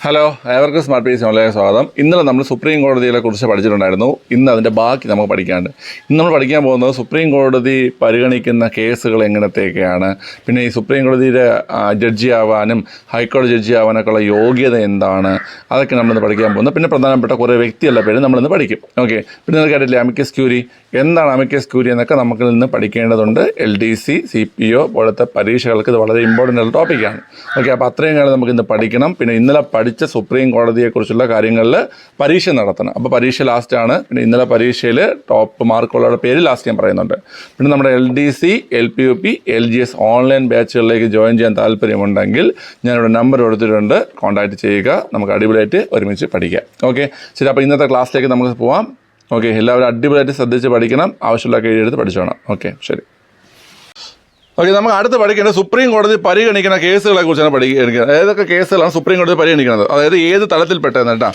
Hello, ഏവർക്കും smart page വളരെ സ്വാഗതം. ഇന്നലെ നമ്മൾ സുപ്രീം കോടതിയെ കുറിച്ച് പഠിച്ചിട്ടുണ്ടായിരുന്നു. ഇന്ന് അതിൻ്റെ ബാക്കി നമുക്ക് പഠിക്കാനുണ്ട്. ഇന്ന് നമ്മൾ പഠിക്കാൻ പോകുന്നത് സുപ്രീം കോടതി പരിഗണിക്കുന്ന കേസുകൾ എങ്ങനത്തെയൊക്കെയാണ്, പിന്നെ ഈ സുപ്രീം കോടതിയുടെ ജഡ്ജി ആവാനും ഹൈക്കോടതി ജഡ്ജി ആവാനൊക്കെ ഉള്ള യോഗ്യത എന്താണ്, അതൊക്കെ നമ്മളിന്ന് പഠിക്കാൻ പോകുന്നത്. പിന്നെ പ്രധാനപ്പെട്ട കുറേ വ്യക്തികളുടെ പേര് നമ്മളിന്ന് പഠിക്കും. ഓക്കെ, പിന്നെ നിങ്ങൾക്ക് കേട്ടില്ലേ അമിക്കസ് ക്യൂറി, എന്താണ് അമിക്കസ് ക്യൂറി എന്നൊക്കെ നമുക്ക് ഇന്ന് പഠിക്കേണ്ടതുണ്ട്. LDC, CPO പോലത്തെ പരീക്ഷകൾക്ക് ഇത് വളരെ ഇമ്പോർട്ടൻ്റ് ആയിട്ടുള്ള ടോപ്പിക്കാണ്. ഓക്കെ, അപ്പോൾ അത്രയും കാലം നമുക്ക് ഇന്ന് പഠിക്കണം. പിന്നെ ഇന്നലെ പഠിച്ച സുപ്രീം കോടതിയെക്കുറിച്ചുള്ള കാര്യങ്ങളിൽ പരീക്ഷ നടത്തണം. അപ്പോൾ പരീക്ഷ ലാസ്റ്റാണ്. പിന്നെ ഇന്നലെ പരീക്ഷയിൽ ടോപ്പ് മാർക്കുള്ളവരുടെ പേര് ലാസ്റ്റ് ഞാൻ പറയുന്നുണ്ട്. പിന്നെ നമ്മുടെ LDC, LPUP, LGS ഓൺലൈൻ ബാച്ചുകളിലേക്ക് ജോയിൻ ചെയ്യാൻ താല്പര്യമുണ്ടെങ്കിൽ ഞാനിവിടെ നമ്പർ കൊടുത്തിട്ടുണ്ട്, കോൺടാക്റ്റ് ചെയ്യുക. നമുക്ക് അടിപൊളിയായിട്ട് ഒരുമിച്ച് പഠിക്കാം. ഓക്കെ, ശരി. അപ്പോൾ ഇന്നത്തെ ക്ലാസ്സിലേക്ക് നമുക്ക് പോവാം. ഓക്കെ, എല്ലാവരും അടിപൊളിയായിട്ട് ശ്രദ്ധിച്ച് പഠിക്കണം. ആവശ്യമുള്ള എഴുതി പഠിച്ചോണം. ഓക്കെ, ശരി. ഓക്കെ, നമുക്ക് അടുത്ത് പഠിക്കേണ്ടത് സുപ്രീം കോടതി പരിഗണിക്കുന്ന കേസുകളെ കുറിച്ചാണ് പഠിക്കുന്നത്. ഏതൊക്കെ കേസുകളാണ് സുപ്രീം കോടതി പരിഗണിക്കുന്നത്, അതായത് ഏത് തലത്തിൽപ്പെട്ടതെന്ന് കേട്ടോ.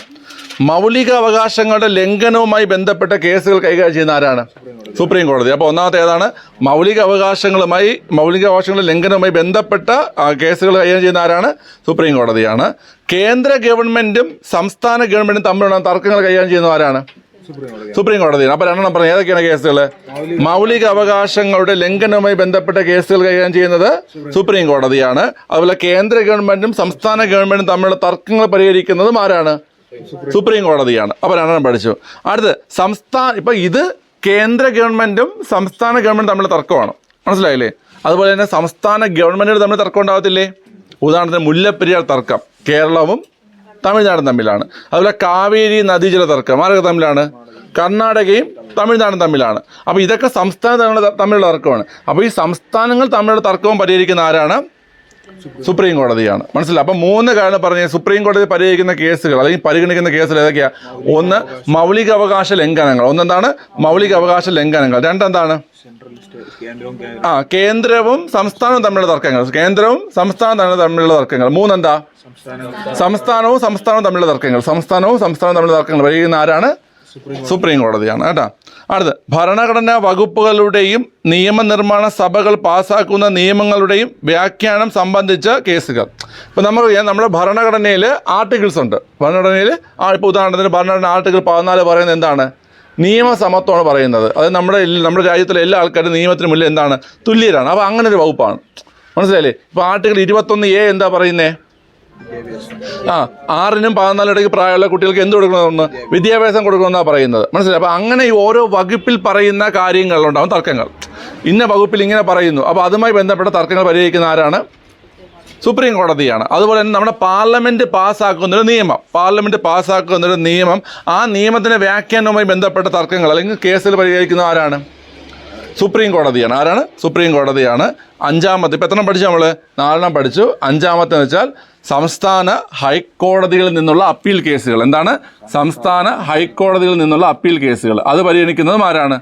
മൗലിക അവകാശങ്ങളുടെ ലംഘനവുമായി ബന്ധപ്പെട്ട കേസുകൾ കൈകാര്യം ചെയ്യുന്ന ആരാണ്? സുപ്രീം കോടതി. അപ്പോൾ ഒന്നാമത്തെ ഏതാണ്? മൗലിക അവകാശങ്ങളുടെ ലംഘനവുമായി ബന്ധപ്പെട്ട കേസുകൾ കൈകാര്യം ചെയ്യുന്ന ആരാണ്? സുപ്രീം കോടതിയാണ്. കേന്ദ്ര ഗവൺമെൻറ്റും സംസ്ഥാന ഗവൺമെൻറ്റും തമ്മിലുള്ള തർക്കങ്ങൾ കൈകാര്യം ചെയ്യുന്ന ആരാണ്? സുപ്രീം കോടതിയാണ്. അപ്പോൾ രണ്ടെണ്ണം പറഞ്ഞു. ഏതൊക്കെയാണ് കേസുകൾ? മൗലിക അവകാശങ്ങളുടെ ലംഘനവുമായി ബന്ധപ്പെട്ട കേസുകൾ കൈകാര്യം ചെയ്യുന്നത് സുപ്രീം കോടതിയാണ്. അതുപോലെ കേന്ദ്ര ഗവൺമെന്റും സംസ്ഥാന ഗവൺമെന്റും തമ്മിലുള്ള തർക്കങ്ങൾ പരിഹരിക്കുന്നതും ആരാണ്? സുപ്രീം കോടതിയാണ്. അപ്പോൾ രണ്ടെണ്ണം പഠിച്ചു. അടുത്ത് ഇപ്പം ഇത് കേന്ദ്ര ഗവൺമെന്റും സംസ്ഥാന ഗവൺമെന്റും തമ്മിലുള്ള തർക്കമാണ്, മനസ്സിലായില്ലേ? അതുപോലെ തന്നെ സംസ്ഥാന ഗവൺമെന്റുകൾ തമ്മിൽ തർക്കം ഉണ്ടാകത്തില്ലേ? ഉദാഹരണത്തിന് മുല്ലപ്പെരിയാർ തർക്കം കേരളവും തമിഴ്നാടും തമ്മിലാണ്. അതുപോലെ കാവേരി നദീജല തർക്കം ആരൊക്കെ തമ്മിലാണ്? കർണാടകയും തമിഴ്നാടും തമ്മിലാണ്. അപ്പോൾ ഇതൊക്കെ സംസ്ഥാനങ്ങൾ തമ്മിലുള്ള തർക്കമാണ്. അപ്പോൾ ഈ സംസ്ഥാനങ്ങൾ തമ്മിലുള്ള തർക്കവും പരിഹരിക്കുന്ന ആരാണ്? സുപ്രീം കോടതിയാണ്. മനസ്സിലായി? അപ്പം മൂന്ന് കാര്യം പറഞ്ഞ സുപ്രീം കോടതി പരിഹരിക്കുന്ന കേസുകൾ അല്ലെങ്കിൽ പരിഗണിക്കുന്ന കേസുകൾ ഏതൊക്കെയാണ്? ഒന്ന്, മൗലിക അവകാശ ലംഘനങ്ങൾ. ഒന്നെന്താണ്? മൗലിക അവകാശ ലംഘനങ്ങൾ. രണ്ടെന്താണ്? കേന്ദ്രവും സംസ്ഥാനവും തമ്മിലുള്ള തർക്കങ്ങൾ. കേന്ദ്രവും സംസ്ഥാനവും തമ്മിലുള്ള തർക്കങ്ങൾ. മൂന്നെന്താ? സംസ്ഥാനവും തമ്മിലുള്ള തർക്കങ്ങൾ. സംസ്ഥാനവും തമ്മിലുള്ള തർക്കങ്ങൾ പരിഹരിക്കുന്ന ആരാണ്? സുപ്രീം കോടതിയാണ് കേട്ടോ. അടുത്ത്, ഭരണഘടനാ വകുപ്പുകളുടെയും നിയമനിർമ്മാണ സഭകൾ പാസ്സാക്കുന്ന നിയമങ്ങളുടെയും വ്യാഖ്യാനം സംബന്ധിച്ച കേസുകൾ. ഇപ്പം നമ്മുടെ ഭരണഘടനയിൽ ആർട്ടിക്കിൾസ് ഉണ്ട്. ഭരണഘടനയിൽ ഇപ്പോൾ ഉദാഹരണത്തിന് ഭരണഘടന ആർട്ടിക്കിൾ 14 പറയുന്നത് എന്താണ്? നിയമസമത്വമാണ് പറയുന്നത്. അത് നമ്മുടെ രാജ്യത്തിലെ എല്ലാ ആൾക്കാരും നിയമത്തിന് മുന്നിൽ എന്താണ്? തുല്യരാണ്. അപ്പോൾ അങ്ങനെ ഒരു വകുപ്പാണ്, മനസ്സിലായില്ലേ? ഇപ്പോൾ ആർട്ടിക്കിൾ 21A എന്താ പറയുന്നേ? 6നും 14 ഇടയ്ക്ക് പ്രായമുള്ള കുട്ടികൾക്ക് എന്ത് കൊടുക്കണമെന്ന്? വിദ്യാഭ്യാസം കൊടുക്കണമെന്നാണ് പറയുന്നത്, മനസ്സിലായി? അപ്പോൾ അങ്ങനെ ഈ ഓരോ വകുപ്പിൽ പറയുന്ന കാര്യങ്ങളിലുണ്ടാവും തർക്കങ്ങൾ. ഇന്ന വകുപ്പിൽ ഇങ്ങനെ പറയുന്നു. അപ്പോൾ അതുമായി ബന്ധപ്പെട്ട തർക്കങ്ങൾ പരിഹരിക്കുന്ന ആരാണ്? സുപ്രീം കോടതിയാണ്. അതുപോലെ തന്നെ നമ്മുടെ പാർലമെൻറ്റ് പാസ്സാക്കുന്നൊരു നിയമം, ആ നിയമത്തിൻ്റെ വ്യാഖ്യാനവുമായി ബന്ധപ്പെട്ട തർക്കങ്ങൾ അല്ലെങ്കിൽ കേസുകൾ പരിഹരിക്കുന്ന ആരാണ്? സുപ്രീം കോടതിയാണ്. ആരാണ്? സുപ്രീം കോടതിയാണ്. അഞ്ചാമത്തെ, ഇപ്പം എത്രണ്ണം പഠിച്ചു? നമ്മൾ 4 പഠിച്ചു. അഞ്ചാമത്തെ എന്ന് വെച്ചാൽ സംസ്ഥാന ഹൈക്കോടതികളിൽ നിന്നുള്ള അപ്പീൽ കേസുകൾ. എന്താണ്? സംസ്ഥാന ഹൈക്കോടതികളിൽ നിന്നുള്ള അപ്പീൽ കേസുകൾ. അത് പരിഗണിക്കുന്നതും ആരാണ്?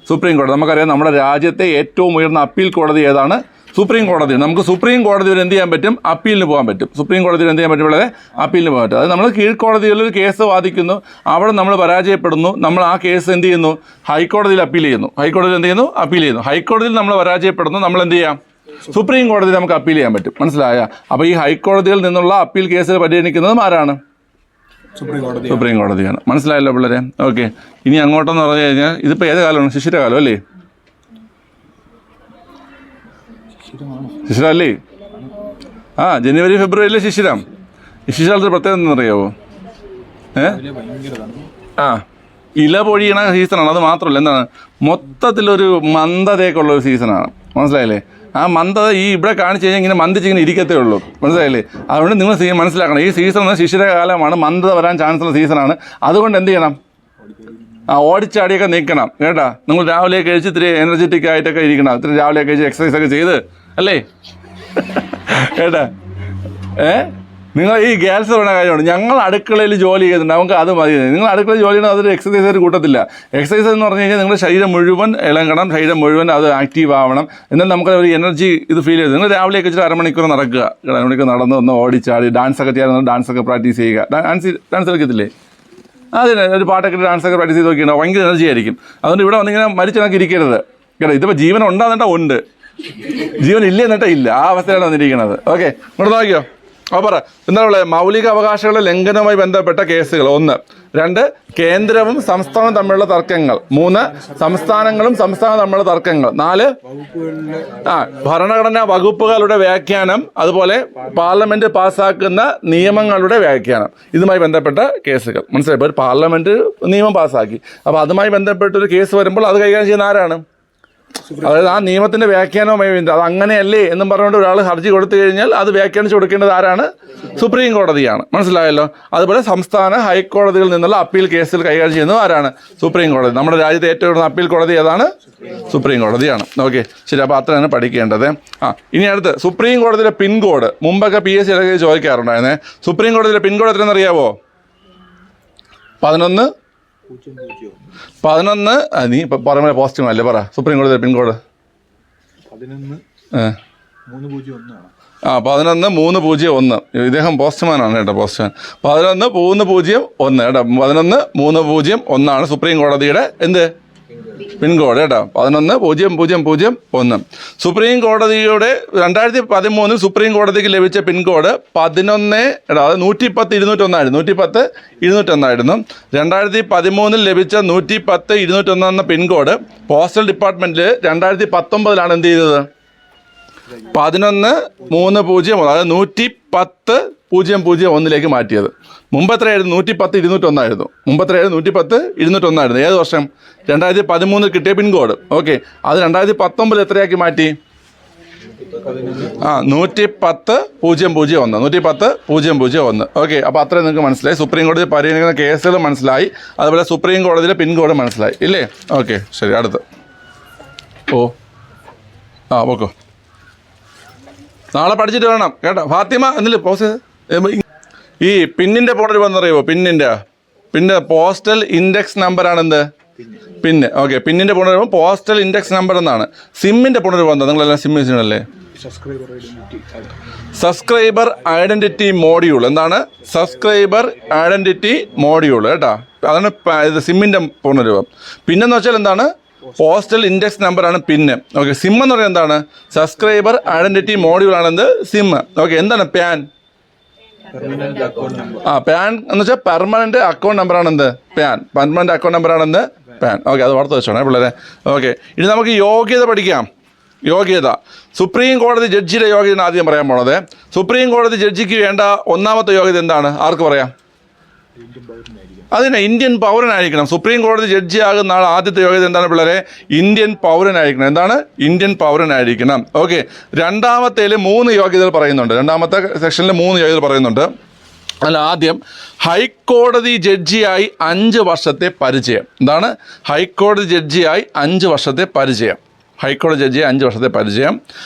സുപ്രീം കോടതി. നമുക്കറിയാം നമ്മുടെ രാജ്യത്തെ ഏറ്റവും ഉയർന്ന അപ്പീൽ കോടതി ഏതാണ്? സുപ്രീം കോടതി. നമുക്ക് സുപ്രീം കോടതി വരെ എന്ത് ചെയ്യാൻ പറ്റും? അപ്പീലിന് പോകാൻ പറ്റും. സുപ്രീം കോടതിയിൽ എന്ത് ചെയ്യാൻ പറ്റും? വളരെ അപ്പീലിന് പോകാൻ പറ്റും. അത് നമ്മൾ കീഴ്ക്കോടതികളിൽ ഒരു കേസ് വാദിക്കുന്നു, അവിടെ നമ്മൾ പരാജയപ്പെടുന്നു, നമ്മൾ ആ കേസ് എന്ത് ചെയ്യുന്നു? ഹൈക്കോടതിയിൽ അപ്പീൽ ചെയ്യുന്നു. ഹൈക്കോടതിയിൽ എന്ത് ചെയ്യുന്നു? അപ്പീൽ ചെയ്യുന്നു. ഹൈക്കോടതിയിൽ നമ്മൾ പരാജയപ്പെടുന്നു, നമ്മൾ എന്ത് ചെയ്യാം? സുപ്രീം കോടതിയിൽ നമുക്ക് അപ്പീൽ ചെയ്യാൻ പറ്റും, മനസ്സിലായ? അപ്പോൾ ഈ ഹൈക്കോടതിയിൽ നിന്നുള്ള അപ്പീൽ കേസുകൾ പരിഗണിക്കുന്നതും ആരാണ്? സുപ്രീം കോടതിയാണ്. മനസ്സിലായല്ലോ പിള്ളേരെ? ഓക്കെ, ഇനി അങ്ങോട്ടെന്ന് പറഞ്ഞു കഴിഞ്ഞാൽ ഇതിപ്പോൾ ഏത് കാലമാണ്? ശിശിരകാലം അല്ലേ? ശിശിരല്ലേ? ജനുവരി ഫെബ്രുവരിയിലെ ശിശിരം. ഈ ശിശിരകാലത്തിന് പ്രത്യേകത എന്താണെന്നറിയാവോ? ഇല പൊഴിയണ സീസണാണ്. അത് മാത്രമല്ല, എന്താണ്, മൊത്തത്തിലൊരു മന്ദതയൊക്കെ ഉള്ളൊരു സീസണാണ്, മനസ്സിലായില്ലേ? ആ മന്ദത ഈ ഇവിടെ കാണിച്ച് കഴിഞ്ഞാൽ ഇങ്ങനെ മന്ദിച്ചിങ്ങനെ ഇരിക്കത്തേ ഉള്ളൂ, മനസ്സിലായില്ലേ? അതുകൊണ്ട് നിങ്ങൾ മനസ്സിലാക്കണം, ഈ സീസൺ ശിശിരകാലമാണ്, മന്ദത വരാൻ ചാൻസ് ഉള്ള സീസണാണ്. അതുകൊണ്ട് എന്ത് ചെയ്യണം? ഓടിച്ചാടിയൊക്കെ നിൽക്കണം കേട്ടാ. നിങ്ങൾ രാവിലെ കഴിച്ച് ഇത്തിരി എനർജറ്റിക് ആയിട്ടൊക്കെ ഇരിക്കണം. ഇത്തിരി രാവിലെ കഴിച്ച് എക്സസൈസ് ഒക്കെ ചെയ്ത് അല്ലേ കേട്ടാ. നിങ്ങൾ ഈ ഗ്യാസ് വേണ്ട കാര്യമാണ്. ഞങ്ങൾ അടുക്കളയിൽ ജോലി ചെയ്യുന്നുണ്ട്, നമുക്ക് അത് മതി. നിങ്ങൾ അടുക്കളയിൽ ജോലി ചെയ്യണം, അതൊരു എക്സസൈസ് ആയിട്ട് കൂട്ടത്തില്ല. എക്സസൈസ് എന്ന് പറഞ്ഞു കഴിഞ്ഞാൽ നിങ്ങളുടെ ശരീരം മുഴുവൻ ഇളകണം, ശരീരം മുഴുവൻ അത് ആക്റ്റീവ് ആവണം. എന്നാൽ നമുക്ക് ഒരു എനർജി ഇത് ഫീൽ ചെയ്ത് നിങ്ങൾ രാവിലെ വെച്ചിട്ട് അരമണിക്കൂർ നടക്കുക, അരമണിക്കൂർ നടന്ന് ഒന്ന് ഓടിച്ചാടി ഡാൻസൊക്കെ ചെയ്യാൻ ഡാൻസൊക്കെ പ്രാക്ടീസ് ചെയ്യുക. ഡാൻസ് കളിക്കത്തില്ലേ? അതിന് ഒരു പാട്ടൊക്കെ ഡാൻസൊക്കെ പ്രാക്ടീസ് ചെയ്ത് നോക്കിയിട്ടുണ്ടോ? ഭയങ്കര എനർജി ആയിരിക്കും. അതുകൊണ്ട് ഇവിടെ വന്നിങ്ങനെ മരിച്ചണക്ക് ഇരിക്കരുത് കേട്ടോ. ഇതിപ്പോൾ ജീവൻ ഉണ്ടാകുന്നിട്ടാ ഉണ്ട്, ജീവൻ ഇല്ല എന്നിട്ടാ ഇല്ല. ആ അവസ്ഥയിലാണ് വന്നിരിക്കുന്നത്. ഓക്കെ, ഇങ്ങോട്ട് നോക്കിയോ? അപ്പോൾ പറ എന്താണ് മൗലിക അവകാശങ്ങളുടെ ലംഘനവുമായി ബന്ധപ്പെട്ട കേസുകൾ 1. 2 കേന്ദ്രവും സംസ്ഥാനവും തമ്മിലുള്ള തർക്കങ്ങൾ. 3 സംസ്ഥാനങ്ങളും സംസ്ഥാനവും തമ്മിലുള്ള തർക്കങ്ങൾ. 4 ഭരണഘടനാ വകുപ്പുകളുടെ വ്യാഖ്യാനം, അതുപോലെ പാർലമെന്റ് പാസ്സാക്കുന്ന നിയമങ്ങളുടെ വ്യാഖ്യാനം. ഇതുമായി ബന്ധപ്പെട്ട കേസുകൾ. മനസ്സിലായി? ഇപ്പോൾ ഒരു പാർലമെന്റ് നിയമം പാസ്സാക്കി, അപ്പോൾ അതുമായി ബന്ധപ്പെട്ടൊരു കേസ് വരുമ്പോൾ അത് കൈകാര്യം ചെയ്യുന്ന ആരാണ്? അതായത് ആ നിയമത്തിന്റെ വ്യാഖ്യാനവുമായി അത് അങ്ങനെയല്ലേ എന്നും പറഞ്ഞുകൊണ്ട് ഒരാൾ ഹർജി കൊടുത്തു കഴിഞ്ഞാൽ അത് വ്യാഖ്യാനിച്ചു കൊടുക്കേണ്ടത് ആരാണ്? സുപ്രീം കോടതിയാണ്. മനസ്സിലായല്ലോ? അതുപോലെ സംസ്ഥാന ഹൈക്കോടതികളിൽ നിന്നുള്ള അപ്പീൽ കേസുകൾ കൈകാര്യം ചെയ്യുന്നത് ആരാണ്? സുപ്രീം കോടതി. നമ്മുടെ രാജ്യത്തെ ഏറ്റവും കൂടുതൽ അപ്പീൽ കോടതി ഏതാണ്? സുപ്രീം കോടതിയാണ്. ഓക്കെ, ശരി. അപ്പോൾ അത്രയാണ് പഠിക്കേണ്ടത്. ഇനി അടുത്ത് സുപ്രീം കോടതിയിലെ പിൻകോഡ്. മുമ്പൊക്കെ PSC ഇടയ്ക്ക് ചോദിക്കാറുണ്ടായിരുന്നേ. സുപ്രീം കോടതിയിലെ പിൻകോഡ് എത്രയെന്നറിയാവോ? 11 നീ ഇപ്പം പറയുമ്പോൾ പോസിറ്റീവ് അല്ലേ? പറ സുപ്രീം കോടതിയുടെ പിൻകോഡ്. 11-301. ഇദ്ദേഹം പോസ്റ്റ്മാനാണ് കേട്ടോ, പോസ്റ്റ്മാൻ. 11-301 കേട്ടോ. 11-301 സുപ്രീം കോടതിയുടെ എന്ത് പിൻകോഡ് കേട്ടോ. 11-0-0-0-1. സുപ്രീം കോടതിയുടെ 2013 സുപ്രീം കോടതിക്ക് ലഭിച്ച പിൻകോഡ് 11 അതായത് 110-201 110-201. 2013 ലഭിച്ച 110-201 എന്ന പിൻകോഡ് പോസ്റ്റൽ ഡിപ്പാർട്ട്മെന്റിൽ 2019 എന്ത് ചെയ്തത്? 11-301 അതായത് 110-001 മാറ്റിയത്. മുമ്പ് എത്രയായിരുന്നു? 110-201. 110-201. ഏത് വർഷം? 2013 കിട്ടിയ പിൻകോഡ്. ഓക്കെ, അത് 2019 എത്രയാക്കി മാറ്റി? 110-001. 110-001. ഓക്കെ, അപ്പോൾ അത്രയും നിങ്ങൾക്ക് മനസ്സിലായി. സുപ്രീം കോടതി പരിഗണിക്കുന്ന കേസുകൾ മനസ്സിലായി, അതുപോലെ സുപ്രീം കോടതിയിലെ പിൻകോഡ് മനസ്സിലായി ഇല്ലേ? ഓക്കെ, ശരി. അടുത്ത് ഓക്കോ, നാളെ പഠിച്ചിട്ട് വേണം കേട്ടോ. ഫാത്തിമ എന്നില്ല പോസ് ഈ പിന്നിൻ്റെ പുനരുപം അറിയുമോ? പിന്നെ പോസ്റ്റൽ ഇൻഡെക്സ് നമ്പറാണെന്ത്? പിന്നെ ഓക്കെ, പിന്നിൻ്റെ പുനരുപം പോസ്റ്റൽ ഇൻഡെക്സ് നമ്പർ എന്നാണ്. സിമ്മിൻ്റെ പുനരുപം എന്താ? നിങ്ങളെല്ലാം സിം യൂസിനല്ലേ? Subscriber identity module. എന്താണ് സബ്സ്ക്രൈബർ ഐഡന്റിറ്റി മോഡ്യൂൾ കേട്ടോ? അതാണ് ഇത് സിമ്മിൻ്റെ പൂർണ്ണരൂപം. പിന്നെന്ന് വെച്ചാൽ എന്താണ്? പോസ്റ്റൽ ഇൻഡെക്സ് നമ്പറാണ് പിന്നെ. ഓക്കെ, സിം എന്ന് പറയുന്നത് എന്താണ്? സബ്സ്ക്രൈബർ ഐഡന്റിറ്റി മോഡ്യൂൾ ആണെന്ത്? സിം. ഓക്കെ, എന്താണ് പാൻ? പാൻ എന്ന് വെച്ചാൽ പെർമനന്റ് അക്കൗണ്ട് നമ്പറാണ് എന്ത്? പാൻ. പെർമനന്റ് അക്കൗണ്ട് നമ്പറാണെന്ത്? പാൻ. ഓക്കെ, അത് ഓർത്ത് വെച്ചോണേ പിള്ളേരെ. ഓക്കെ, ഇനി നമുക്ക് യോഗ്യത പഠിക്കാം. യോഗ്യത. സുപ്രീം കോടതി ജഡ്ജിയുടെ യോഗ്യത ആദ്യം പറയാൻ പോണത്. സുപ്രീം കോടതി ജഡ്ജിക്ക് വേണ്ട ഒന്നാമത്തെ യോഗ്യത എന്താണ്? ആർക്ക് പറയാം? അതിനെ ഇന്ത്യൻ പൗരനായിരിക്കണം. സുപ്രീം കോടതി ജഡ്ജി ആകുന്ന ആൾ ആദ്യത്തെ യോഗ്യത എന്താണ് പിള്ളേരെ? ഇന്ത്യൻ പൗരനായിരിക്കണം. എന്താണ്? ഇന്ത്യൻ പൗരനായിരിക്കണം. ഓക്കെ, രണ്ടാമത്തേൽ 3 യോഗ്യതകൾ പറയുന്നുണ്ട്. രണ്ടാമത്തെ സെക്ഷനിൽ 3 യോഗ്യതകൾ പറയുന്നുണ്ട്. അല്ല, ആദ്യം ഹൈക്കോടതി ജഡ്ജിയായി 5 വർഷത്തെ പരിചയം. എന്താണ്? ഹൈക്കോടതി ജഡ്ജിയായി 5 വർഷത്തെ പരിചയം. ഹൈക്കോടതി ജഡ്ജിയെ 5 വർഷത്തെ പരിചയം.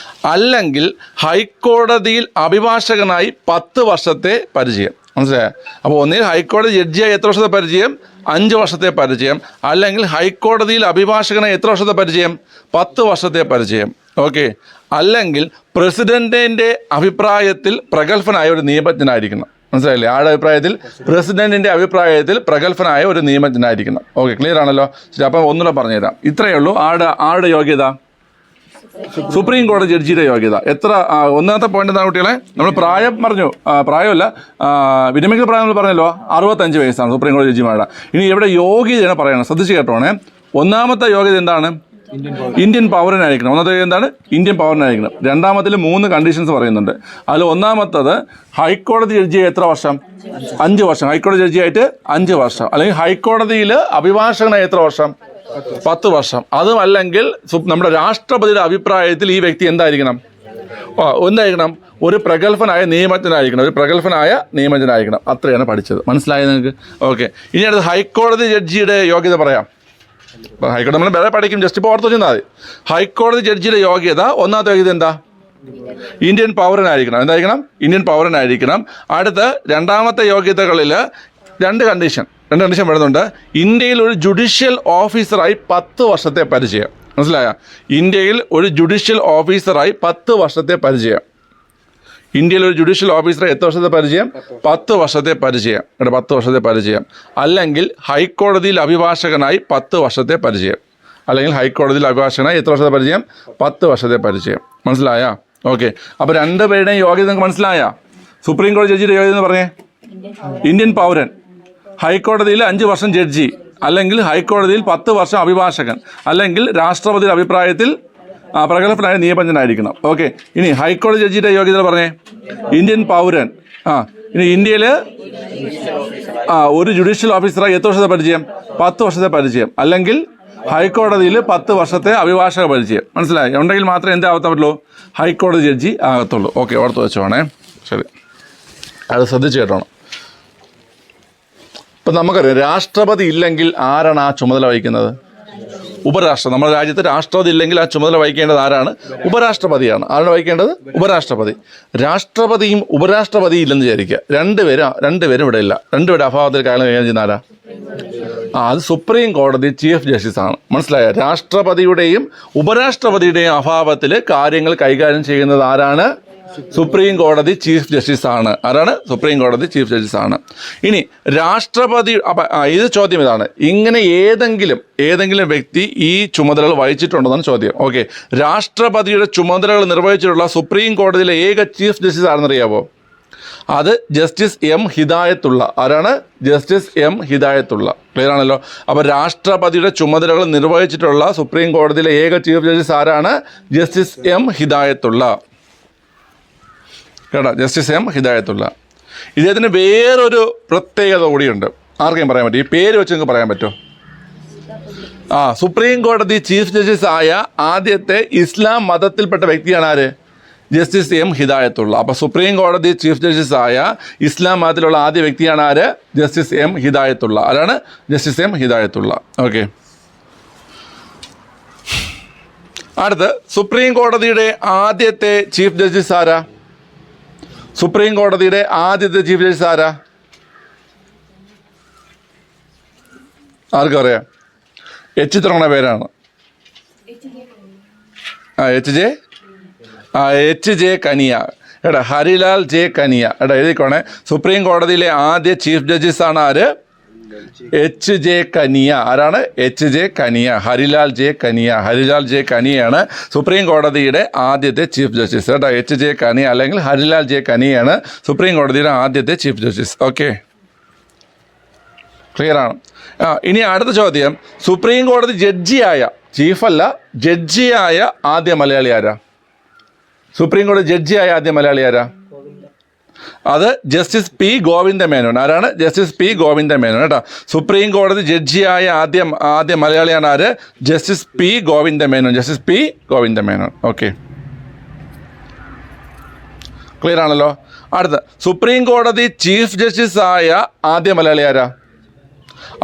അല്ലെങ്കിൽ ഹൈക്കോടതിയിൽ അഭിഭാഷകനായി 10 വർഷത്തെ പരിചയം. മനസ്സിലായോ? അപ്പോൾ ഒന്നുകിൽ ഹൈക്കോടതി ജഡ്ജിയായി എത്ര വർഷത്തെ പരിചയം? 5 വർഷത്തെ പരിചയം. അല്ലെങ്കിൽ ഹൈക്കോടതിയിൽ അഭിഭാഷകനായി എത്ര വർഷത്തെ പരിചയം? 10 വർഷത്തെ പരിചയം. ഓക്കെ, അല്ലെങ്കിൽ പ്രസിഡന്റിൻ്റെ അഭിപ്രായത്തിൽ പ്രഗത്ഭനായ ഒരു നിയമജ്ഞനായിരിക്കണം. മനസ്സിലായില്ലേ? ആരുടെ അഭിപ്രായത്തിൽ? പ്രസിഡന്റിൻ്റെ അഭിപ്രായത്തിൽ പ്രഗത്ഭനായ ഒരു നിയമജ്ഞനായിരിക്കണം. ഓക്കെ, ക്ലിയർ ആണല്ലോ? ശരി, അപ്പം ഒന്നുകൂടെ പറഞ്ഞുതരാം. ഇത്രയേ ഉള്ളൂ. ആരുടെ യോഗ്യത? സുപ്രീം കോടതി ജഡ്ജിയുടെ യോഗ്യത. എത്ര? ഒന്നാമത്തെ പോയിന്റ് എന്താണ് കുട്ടികളെ? നമ്മൾ പ്രായം പറഞ്ഞു. പ്രായമല്ല, വിരമിക്കൽ പ്രായം നമ്മൾ പറഞ്ഞല്ലോ, 65 വയസ്സാണ് സുപ്രീം കോടതി ജഡ്ജിമാരുടെ. ഇനി ഇവിടെ യോഗ്യതയാണ് പറയണം, ശ്രദ്ധിച്ച് കേട്ടോണേ. ഒന്നാമത്തെ യോഗ്യത എന്താണ്? ഇന്ത്യൻ പൗരനായിരിക്കണം. ഒന്നാമത്തെ എന്താണ്? ഇന്ത്യൻ പൗരനായിരിക്കണം. രണ്ടാമത്തിൽ 3 കണ്ടീഷൻസ് പറയുന്നുണ്ട്. അതിൽ ഒന്നാമത്തത് ഹൈക്കോടതി ജഡ്ജിയെ എത്ര വർഷം? 5 വർഷം. ഹൈക്കോടതി ജഡ്ജിയായിട്ട് 5 വർഷം. അല്ലെങ്കിൽ ഹൈക്കോടതിയിൽ അഭിഭാഷകനായി എത്ര വർഷം? 10 വർഷം. അതും അല്ലെങ്കിൽ നമ്മുടെ രാഷ്ട്രപതിയുടെ അഭിപ്രായത്തിൽ ഈ വ്യക്തി എന്തായിരിക്കണം? ഒരു പ്രഗത്ഭനായ നിയമജ്ഞനായിരിക്കണം. അത്രയാണ് പഠിച്ചത്. മനസ്സിലായത് നിങ്ങൾക്ക്? ഓക്കെ, ഇനി അടുത്ത് ഹൈക്കോടതി ജഡ്ജിയുടെ യോഗ്യത പറയാം. ഹൈക്കോടതി നമ്മൾ വേറെ പഠിക്കും, ജസ്റ്റ് ഇപ്പോൾ ഓർത്ത് വെച്ചാൽ മതി. ഹൈക്കോടതി ജഡ്ജിയുടെ യോഗ്യത, ഒന്നാമത്തെ യോഗ്യത എന്താ? ഇന്ത്യൻ പൗരനായിരിക്കണം. എന്തായിരിക്കണം? ഇന്ത്യൻ പൗരനായിരിക്കണം. അടുത്ത് രണ്ടാമത്തെ യോഗ്യതകളിൽ 2 കണ്ടീഷൻ വരുന്നുണ്ട്. ഇന്ത്യയിൽ ഒരു ജുഡീഷ്യൽ ഓഫീസറായി 10 വർഷത്തെ പരിചയം. മനസ്സിലായ? ഇന്ത്യയിൽ ഒരു ജുഡീഷ്യൽ ഓഫീസറായി 10 വർഷത്തെ പരിചയം. ഇന്ത്യയിൽ ഒരു ജുഡീഷ്യൽ ഓഫീസറെ എത്ര വർഷത്തെ പരിചയം? 10 വർഷത്തെ പരിചയം. 10 വർഷത്തെ പരിചയം. അല്ലെങ്കിൽ ഹൈക്കോടതിയിൽ അഭിഭാഷകനായി 10 വർഷത്തെ പരിചയം. അല്ലെങ്കിൽ ഹൈക്കോടതിയിൽ അഭിഭാഷകനായി എത്ര വർഷത്തെ പരിചയം? 10 വർഷത്തെ പരിചയം. മനസ്സിലായ? ഓക്കെ, അപ്പോൾ 2 പേരുടെയും യോഗ്യത നിങ്ങൾക്ക് മനസ്സിലായ? സുപ്രീം കോടതി ജഡ്ജിയുടെ യോഗ്യത എന്ന് പറഞ്ഞേ. ഇന്ത്യൻ പൗരൻ, ഹൈക്കോടതിയിൽ 5 വർഷം ജഡ്ജി, അല്ലെങ്കിൽ ഹൈക്കോടതിയിൽ 10 വർഷം അഭിഭാഷകൻ, അല്ലെങ്കിൽ രാഷ്ട്രപതിയുടെ അഭിപ്രായത്തിൽ പ്രഗത്ഭനായ നിയമപഞ്ചനായിരിക്കണം. ഓക്കെ, ഇനി ഹൈക്കോടതി ജഡ്ജിയുടെ യോഗ്യത പറഞ്ഞേ. ഇന്ത്യൻ പൗരൻ. ഇനി ഇന്ത്യയിൽ ഒരു ജുഡീഷ്യൽ ഓഫീസറായി എത്ര വർഷത്തെ പരിചയം? 10 വർഷത്തെ പരിചയം, അല്ലെങ്കിൽ ഹൈക്കോടതിയിൽ 10 വർഷത്തെ അഭിഭാഷക പരിചയം. മനസ്സിലായി? ഉണ്ടെങ്കിൽ മാത്രമേ എന്താകത്താൻ പറ്റുള്ളൂ? ഹൈക്കോടതി ജഡ്ജി ആകത്തുള്ളൂ. ഓക്കെ, ഓർത്ത് വെച്ചോണേ. ശരി, അത് ശ്രദ്ധിച്ച് കേട്ടോണം. ഇപ്പം നമുക്കറിയാം, രാഷ്ട്രപതി ഇല്ലെങ്കിൽ ആരാണ് ആ ചുമതല വഹിക്കുന്നത്? ഉപരാഷ്ട്രപതി. നമ്മുടെ രാജ്യത്ത് രാഷ്ട്രപതി ഇല്ലെങ്കിൽ ആ ചുമതല വഹിക്കേണ്ടത് ആരാണ്? ഉപരാഷ്ട്രപതിയാണ്. ആരാണ് വഹിക്കേണ്ടത്? ഉപരാഷ്ട്രപതി. രാഷ്ട്രപതിയും ഉപരാഷ്ട്രപതിയും ഇല്ലെന്ന് വിചാരിക്കുക. രണ്ടുപേരും ഇവിടെ ഇല്ല. രണ്ടുപേരുടെ അഭാവത്തിൽ കാര്യം കൈകാര്യം ചെയ്യുന്ന ആരാ? അത് സുപ്രീം കോടതി ചീഫ് ജസ്റ്റിസ് ആണ്. മനസ്സിലായ? രാഷ്ട്രപതിയുടെയും ഉപരാഷ്ട്രപതിയുടെയും അഭാവത്തിൽ കാര്യങ്ങൾ കൈകാര്യം ചെയ്യുന്നത് ആരാണ്? സുപ്രീം കോടതി ചീഫ് ജസ്റ്റിസ് ആണ്. ആരാണ്? സുപ്രീം കോടതി ചീഫ് ജസ്റ്റിസ് ആണ്. ഇനി രാഷ്ട്രപതി, ഇത് ചോദ്യം ഇതാണ്, ഇങ്ങനെ ഏതെങ്കിലും വ്യക്തി ഈ ചുമതലകൾ വഹിച്ചിട്ടുണ്ടെന്നാണ് ചോദ്യം. ഓക്കെ, രാഷ്ട്രപതിയുടെ ചുമതലകൾ നിർവഹിച്ചിട്ടുള്ള സുപ്രീം കോടതിയിലെ ഏക ചീഫ് ജസ്റ്റിസ് ആണെന്നറിയാവോ? അത് ജസ്റ്റിസ് എം ഹിദായത്തുള്ള. ആരാണ്? Justice M Hidayatullah. ക്ലിയർ ആണല്ലോ? അപ്പോൾ രാഷ്ട്രപതിയുടെ ചുമതലകൾ നിർവഹിച്ചിട്ടുള്ള സുപ്രീം കോടതിയിലെ ഏക ചീഫ് ജസ്റ്റിസ് ആരാണ്? Justice M Hidayatullah. കേട്ടോ, ജസ്റ്റിസ് എം ഹിദായത്തുള്ള. ഇദ്ദേഹത്തിന് വേറൊരു പ്രത്യേകത കൂടിയുണ്ട്. ആർക്കും പറയാൻ പറ്റും? ഈ പേര് വെച്ച് നിങ്ങൾക്ക് പറയാൻ പറ്റുമോ? സുപ്രീം കോടതി ചീഫ് ജസ്റ്റിസ് ആയ ആദ്യത്തെ ഇസ്ലാം മതത്തിൽപ്പെട്ട വ്യക്തിയാണ് ആര്? Justice M Hidayatullah. അപ്പോൾ സുപ്രീം കോടതി ചീഫ് ജസ്റ്റിസ് ആയ ഇസ്ലാം മതത്തിലുള്ള ആദ്യ വ്യക്തിയാണ് ആര്? Justice M Hidayatullah. ആരാണ്? Justice M Hidayatullah. ഓക്കെ, അടുത്ത് സുപ്രീം കോടതിയുടെ ആദ്യത്തെ ചീഫ് ജസ്റ്റിസ് ആരാ? സുപ്രീം കോടതിയുടെ ആദ്യത്തെ ചീഫ് ജസ്റ്റിസ് ആരാ? ആർക്കും അറിയാം? തുടങ്ങുന്ന പേരാണ്. H J Kania. Harilal J Kania. എഴുതിക്കോണേ. സുപ്രീം കോടതിയിലെ ആദ്യ ചീഫ് ജസ്റ്റിസ് ആണ് ആര്? H J Kania. ആരാണ്? H J Kania. Harilal J Kania. Harilal J കനിയാണ് സുപ്രീം കോടതിയുടെ ആദ്യത്തെ chief justice. H J Kania അല്ലെങ്കിൽ ഹരിലാൽ ജെ കനിയാണ് സുപ്രീം കോടതിയുടെ ആദ്യത്തെ ചീഫ് ജസ്റ്റിസ്. ഓക്കെ, ക്ലിയർ ആണ്? ഇനി അടുത്ത ചോദ്യം, സുപ്രീം കോടതി ജഡ്ജിയായ, ചീഫല്ല, ജഡ്ജിയായ ആദ്യ മലയാളി ആരാ? സുപ്രീം കോടതി ജഡ്ജിയായ ആദ്യ മലയാളി ആരാ? അത് ജസ്റ്റിസ് പി ഗോവിന്ദ മേനോൻ. ആരാണ്? Justice P Govinda Menon. കേട്ടോ, സുപ്രീം കോടതി ജഡ്ജിയായ ആദ്യ മലയാളിയാണ് ആര്? Justice P Govinda Menon. Justice P Govinda Menon. Okay, clear ആണല്ലോ? അടുത്ത, സുപ്രീം കോടതി ചീഫ് ജസ്റ്റിസ് ആയ ആദ്യ മലയാളി ആരാ?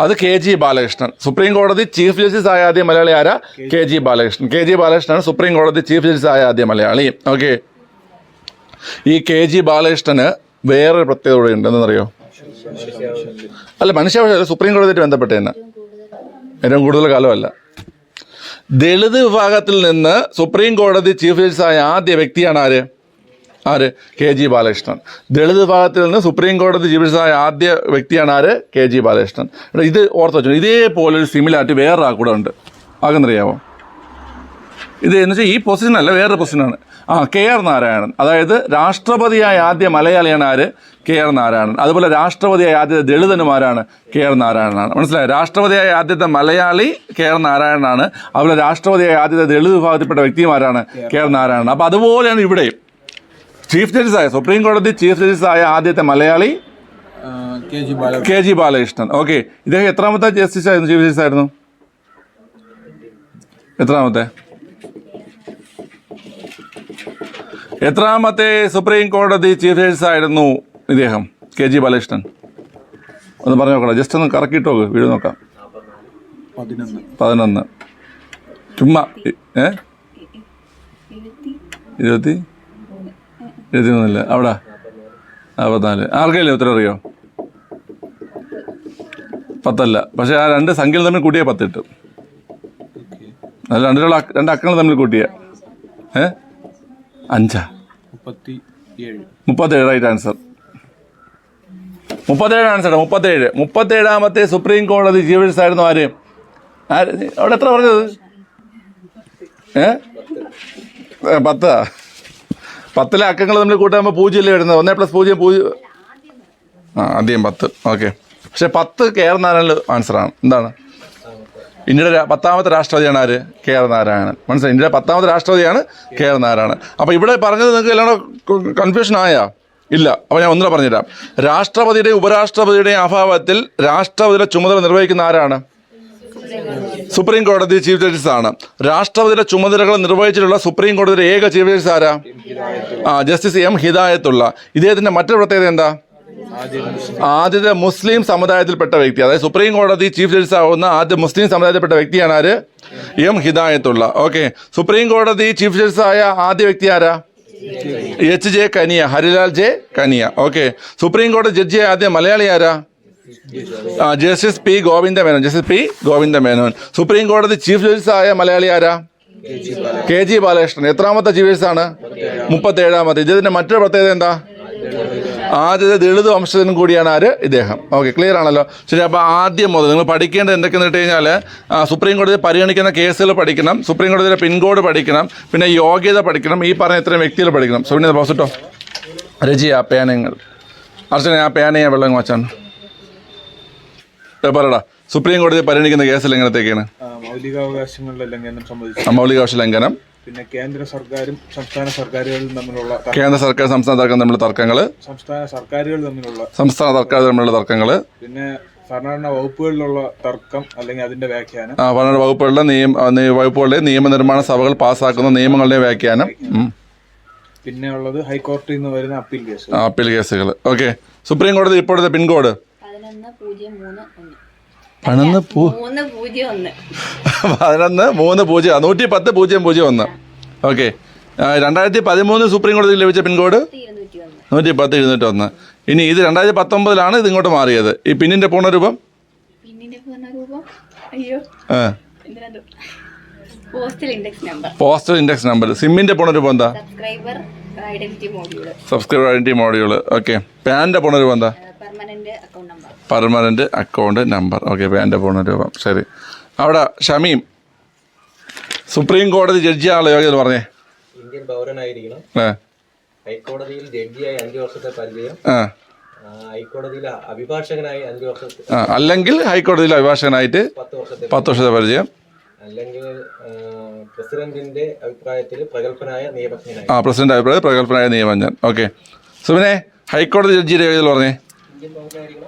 അത് കെ ജി ബാലകൃഷ്ണൻ. സുപ്രീം കോടതി ചീഫ് ജസ്റ്റിസ് ആയ ആദ്യ മലയാളി ആരാ? K G Balakrishnan. K G ബാലകൃഷ്ണനാണ് സുപ്രീം കോടതി ചീഫ് ജസ്റ്റിസ് ആയ ആദ്യ മലയാളി. ഓക്കെ, ഈ കെ ജി ബാലകൃഷ്ണന് വേറൊരു പ്രത്യേകത കൂടെ ഉണ്ട്. എന്തെന്നറിയോ? അല്ല, മനുഷ്യാവകാശ സുപ്രീം കോടതിയായിട്ട് ബന്ധപ്പെട്ട് തന്നെ ഏറ്റവും കൂടുതൽ കാലമല്ല. ദളിത് വിഭാഗത്തിൽ നിന്ന് സുപ്രീം കോടതി ചീഫ് ജസ്റ്റിസ് ആയ ആദ്യ വ്യക്തിയാണ് ആര്? K G Balakrishnan. ദളിത് വിഭാഗത്തിൽ നിന്ന് സുപ്രീം കോടതി ചീഫ് ജസ്റ്റിസ് ആയ ആദ്യ വ്യക്തിയാണ് ആര്? K G Balakrishnan. ഇത് ഓർത്ത് വെച്ചു. ഇതേപോലൊരു സിമിലാരിറ്റി വേറൊരാൾ കൂടെ ഉണ്ട്. ആകുന്നറിയാമോ? ഇത് എന്ന് വെച്ചാൽ ഈ പൊസിഷനല്ല, വേറൊരു പൊസിഷനാണ്. K R Narayanan. അതായത് രാഷ്ട്രപതിയായ ആദ്യ മലയാളിയാണ് ആര്? K R Narayanan. അതുപോലെ രാഷ്ട്രപതിയായ ആദ്യത്തെ ദളിതനുമാരാണ്? K R നാരായണനാണ്. മനസ്സിലായത്? രാഷ്ട്രപതിയായ ആദ്യത്തെ മലയാളി കെ ആർ നാരായണനാണ്. അതുപോലെ രാഷ്ട്രപതിയായ ആദ്യത്തെ ദളിത് വിഭാഗത്തിൽപ്പെട്ട വ്യക്തിമാരാണ്? K R Narayanan. അപ്പോൾ അതുപോലെയാണ് ഇവിടെയും ചീഫ് ജസ്റ്റിസ് ആയ, സുപ്രീം കോടതി ചീഫ് ജസ്റ്റിസ് ആയ ആദ്യത്തെ Malayali K G Balakrishnan. Okay, ഇദ്ദേഹം എത്രാമത്തെ ജസ്റ്റിസ് ആയിരുന്നു? ചീഫ് ജസ്റ്റിസ് ആയിരുന്നു എത്രാമത്തെ സുപ്രീം കോടതി ചീഫ് ജസ്റ്റിസ് ആയിരുന്നു ഇദ്ദേഹം? K G Balakrishnan. ഒന്ന് പറഞ്ഞു നോക്കണം, ജസ്റ്റ് ഒന്ന് കറക്കിയിട്ട് നോക്ക്, വീട് നോക്കാം. 11. ചുമ്മാ 23 അവിടെ 54. ആർക്കല്ലേ ഉത്തരം അറിയോ? 10 പക്ഷെ ആ രണ്ട് സംഖ്യകൾ തമ്മിൽ കൂട്ടിയാൽ 10 കിട്ടും. അത് രണ്ട് അക്കങ്ങൾ തമ്മിൽ കൂട്ടിയ 5. 37 റൈറ്റ് ആൻസർ. 37 ആൻസർ. 37ാമത്തെ സുപ്രീം കോടതി ചീഫ് ജസ്റ്റിസ് ആയിരുന്നു ആര്? അവിടെ എത്ര പറഞ്ഞത്? 10. 10 അക്കങ്ങൾ നമ്മൾ കൂട്ടുമ്പോൾ 0 അല്ലേ വരുന്നത്? 1 + 0 0. ആദ്യം 10. ഓക്കെ. പക്ഷെ 10 കെ ആർ നാരായണൻ ആൻസറാണ്. എന്താണ്? ഇന്ത്യയുടെ 10ാമത്തെ രാഷ്ട്രപതിയാണ് ആര്? K R Narayanan. മനസ്സിലായി? ഇന്ത്യയുടെ 10ാമത്തെ രാഷ്ട്രപതിയാണ് കെ ആർ നാരായണൻ. അപ്പോൾ ഇവിടെ പറഞ്ഞത് നിങ്ങൾക്ക് എല്ലാം കൺഫ്യൂഷൻ ആയാ? ഇല്ല. അപ്പോൾ ഞാൻ ഒന്നുകൂടെ പറഞ്ഞുതരാം. രാഷ്ട്രപതിയുടെയും ഉപരാഷ്ട്രപതിയുടെയും അഭാവത്തിൽ രാഷ്ട്രപതിയുടെ ചുമതല നിർവഹിക്കുന്ന ആരാണ്? സുപ്രീം കോടതി ചീഫ് ജസ്റ്റിസ് ആണ്. രാഷ്ട്രപതിയുടെ ചുമതലകൾ നിർവഹിച്ചിട്ടുള്ള സുപ്രീം കോടതിയുടെ ഏക ചീഫ് ജസ്റ്റിസ് ആരാ? Justice M Hidayatullah. ഇദ്ദേഹത്തിന്റെ മറ്റൊരു പ്രത്യേകത എന്താ? ആദ്യത്തെ മുസ്ലിം സമുദായത്തിൽപ്പെട്ട വ്യക്തി. അതായത് സുപ്രീം കോടതി ചീഫ് ജസ്റ്റിസ് ആവുന്ന ആദ്യ മുസ്ലിം സമുദായത്തിൽപ്പെട്ട വ്യക്തിയാണ് ആര്? എം ഹിദായത്തുള്ള. ഓക്കെ. സുപ്രീം കോടതി ചീഫ് ജസ്റ്റിസ് ആയ ആദ്യ വ്യക്തി ആരാ? H J Kania, Harilal J Kania. Okay. Supreme കോടതി ജഡ്ജിയായ ആദ്യ മലയാളി ആരാ? Justice P Govinda Menon. Justice P Govinda Menon. Supreme കോടതി ചീഫ് ജസ്റ്റിസ് ആയ മലയാളി ആരാ? K G Balakrishnan. എത്രാമത്തെ ചീഫ് ജസ്റ്റിസ് ആണ്? 37ാമത്തെ. ഇതിന്റെ മറ്റൊരു പ്രത്യേകത എന്താ? ആദ്യത്തെ ദളിത് വംശജനും കൂടിയാണ് ആര്? ഇദ്ദേഹം. ഓക്കെ, ക്ലിയർ ആണല്ലോ. ശരി. അപ്പോൾ ആദ്യം മുതൽ നിങ്ങൾ പഠിക്കേണ്ടത് എന്തൊക്കെയെന്ന് വെച്ച് കഴിഞ്ഞാൽ സുപ്രീം കോടതി പരിഗണിക്കുന്ന കേസുകൾ പഠിക്കണം, സുപ്രീം കോടതിയുടെ പിൻകോഡ് പഠിക്കണം, പിന്നെ യോഗ്യത പഠിക്കണം, ഈ പറഞ്ഞ ഇത്രയും വ്യക്തികൾ പഠിക്കണം. സുവിനെ പോസിട്ടോ രജി ആ പേനങ്ങൾ അർച്ചന ആ പേനയെ വെള്ളം വാച്ചാണ് പറയടാ. സുപ്രീം കോടതി പരിഗണിക്കുന്ന കേസിൽ എങ്ങനത്തേക്കാണ്? മൗലികാവകാശങ്ങളുടെ ലംഘനം സംബന്ധിച്ച്. മൗലികാവകാശ ലംഘനം. പിന്നെ കേന്ദ്ര സർക്കാരും സംസ്ഥാന സർക്കാരുകളും തമ്മിലുള്ള കേന്ദ്ര സർക്കാർ സംസ്ഥാന സർക്കാർ തമ്മിലുള്ള തർക്കങ്ങൾ. സംസ്ഥാന സർക്കാരുകൾ തമ്മിലുള്ള സംസ്ഥാന സർക്കാർ തമ്മിലുള്ള തർക്കങ്ങൾ. പിന്നെ ഭരണഘടനാ വകുപ്പുകളിലുള്ള തർക്കം അല്ലെങ്കിൽ അതിന്റെ വ്യാഖ്യാനം. ഭരണഘടനാ വകുപ്പുകളുടെ നിയമനിർമ്മാണ സഭകൾ പാസ്സാക്കുന്ന നിയമങ്ങളുടെ വ്യാഖ്യാനം. പിന്നെ ഉള്ളത് ഹൈക്കോടതിയിൽ നിന്ന് വരുന്ന അപ്പീൽ കേസ്. അപ്പീൽ കേസുകൾ. ഓക്കെ. സുപ്രീം കോടതി ഇപ്പോഴത്തെ പിൻകോഡ് 11-301. 110-001. ഓക്കെ. 2013 സുപ്രീം കോടതിയിൽ ലഭിച്ച പിൻകോഡ് 110-201. ഇനി ഇത് 2019 ഇത് ഇങ്ങോട്ട് മാറിയത്. ഈ പിന്നിന്റെ പൂർണ്ണരൂപം പോസ്റ്റൽ ഇൻഡെക്സ് നമ്പർ. സിമ്മിന്റെ പൂർണ്ണരൂപം എന്താ? Subscriber identity module. ഓക്കെ. പാന്റെ പൂർണ്ണരൂപം എന്താ? Permanent account number. ഓക്കെ, പാൻ്റെ പൂർണ്ണരൂപം. ശരി. അവിടെ ഷമീം, സുപ്രീം കോടതി ജഡ്ജിയാണല്ലോ യോഗ്യത പറഞ്ഞേ. ഇന്ത്യൻ പൗരനായിരിക്കണം. ഹൈക്കോടതിയിൽ ജഡ്ജിയായി 5 വർഷത്തെ പരിചയം. ഹൈക്കോടതിയിൽ അഭിഭാഷകനായി 5 വർഷത്തെ. അല്ലെങ്കിൽ ഹൈക്കോടതിയിൽ അഭിഭാഷകനായിട്ട് 10 വർഷത്തെ പരിചയം. അല്ലെങ്കിൽ പ്രസിഡന്റിന്റെ അഭിപ്രായത്തിൽ പ്രഗത്ഭനായ നിയമജ്ഞനായി. പ്രസിഡന്റ് അഭിപ്രായത്തിൽ പ്രഗത്ഭനായ നിയമജ്ഞൻ. ഓക്കെ. സുവിനെ ഹൈക്കോടതി ജഡ്ജിയുടെ യോഗ്യത പറഞ്ഞേ. ഇന്ത്യൻ പൗരനായിരിക്കണം.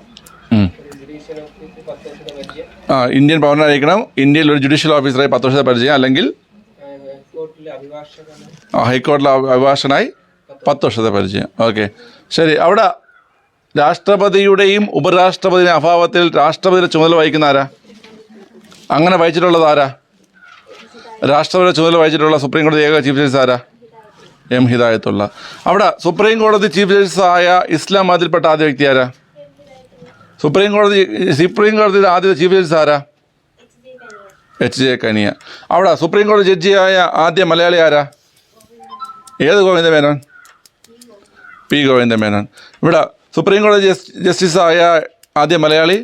ഇന്ത്യൻ പൗരനായിരിക്കണം. ഇന്ത്യയിൽ ഒരു ജുഡീഷ്യൽ ഓഫീസറായി 10 വർഷത്തെ പരിചയം. അല്ലെങ്കിൽ ഹൈക്കോടതിയിലെ അഭിഭാഷകനായി 10 വർഷത്തെ പരിചയം. ഓക്കെ, ശരി. അവിടെ രാഷ്ട്രപതിയുടെയും ഉപരാഷ്ട്രപതിയുടെ അഭാവത്തിൽ രാഷ്ട്രപതിയുടെ ചുമതല വഹിക്കുന്ന ആരാ? അങ്ങനെ വഹിച്ചിട്ടുള്ളത് ആരാ? രാഷ്ട്രപതിയുടെ ചുമതല വഹിച്ചിട്ടുള്ള സുപ്രീം കോടതി ഏക ചീഫ് ജസ്റ്റിസ് ആരാ? എം ഹിദായത്തുള്ള. അവിടെ സുപ്രീം കോടതി ചീഫ് ജസ്റ്റിസ് ആയ ഇസ്ലാം മതത്തിൽപ്പെട്ട ആദ്യ വ്യക്തി ആരാ? സുപ്രീം കോടതിയുടെ ആദ്യത്തെ ചീഫ് ജസ്റ്റിസ് ആരാ? H J Kania. അവിടെ സുപ്രീം കോടതി ജഡ്ജിയായ ആദ്യ മലയാളി ആരാ? ഏത് ഗോവിന്ദ മേനോൻ? പി ഗോവിന്ദ മേനോൻ. ഇവിടെ സുപ്രീം കോടതി ജസ്റ്റിസായ ആദ്യ മലയാളി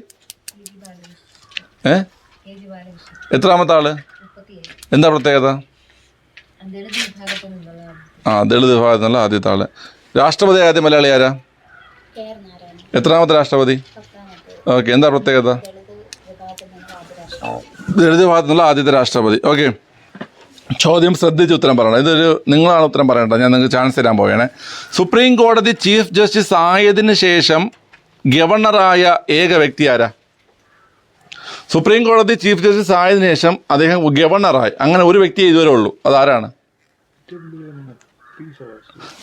എത്രാമത്തെ ആള്? എന്താ പ്രത്യേകത? ദളിത് വിഭാഗത്തിൽ നിന്നുള്ള ആദ്യത്തെ ആള്. രാഷ്ട്രപതി ആദ്യ മലയാളി ആരാ? എത്രാമത്തെ രാഷ്ട്രപതി? ഓക്കെ, എന്താ പ്രത്യേകത? ദളിത് വിഭാഗത്തിൽ നിന്നുള്ള ആദ്യത്തെ രാഷ്ട്രപതി. ഓക്കെ, ചോദ്യം ശ്രദ്ധിച്ച് ഉത്തരം പറയണം. ഇതൊരു നിങ്ങളാണ് ഉത്തരം പറയേണ്ടത്, ഞാൻ നിങ്ങൾക്ക് ചാൻസ് തരാൻ പോവുകയാണ്. സുപ്രീം കോടതി ചീഫ് ജസ്റ്റിസ് ആയതിനു ശേഷം ഗവർണറായ ഏക വ്യക്തി ആരാ? സുപ്രീം കോടതി ചീഫ് ജസ്റ്റിസ് ആയതിനു ശേഷം അദ്ദേഹം ഗവർണറായി. അങ്ങനെ ഒരു വ്യക്തിയെ ഇതുവരെ ഉള്ളൂ. അതാരാണ്?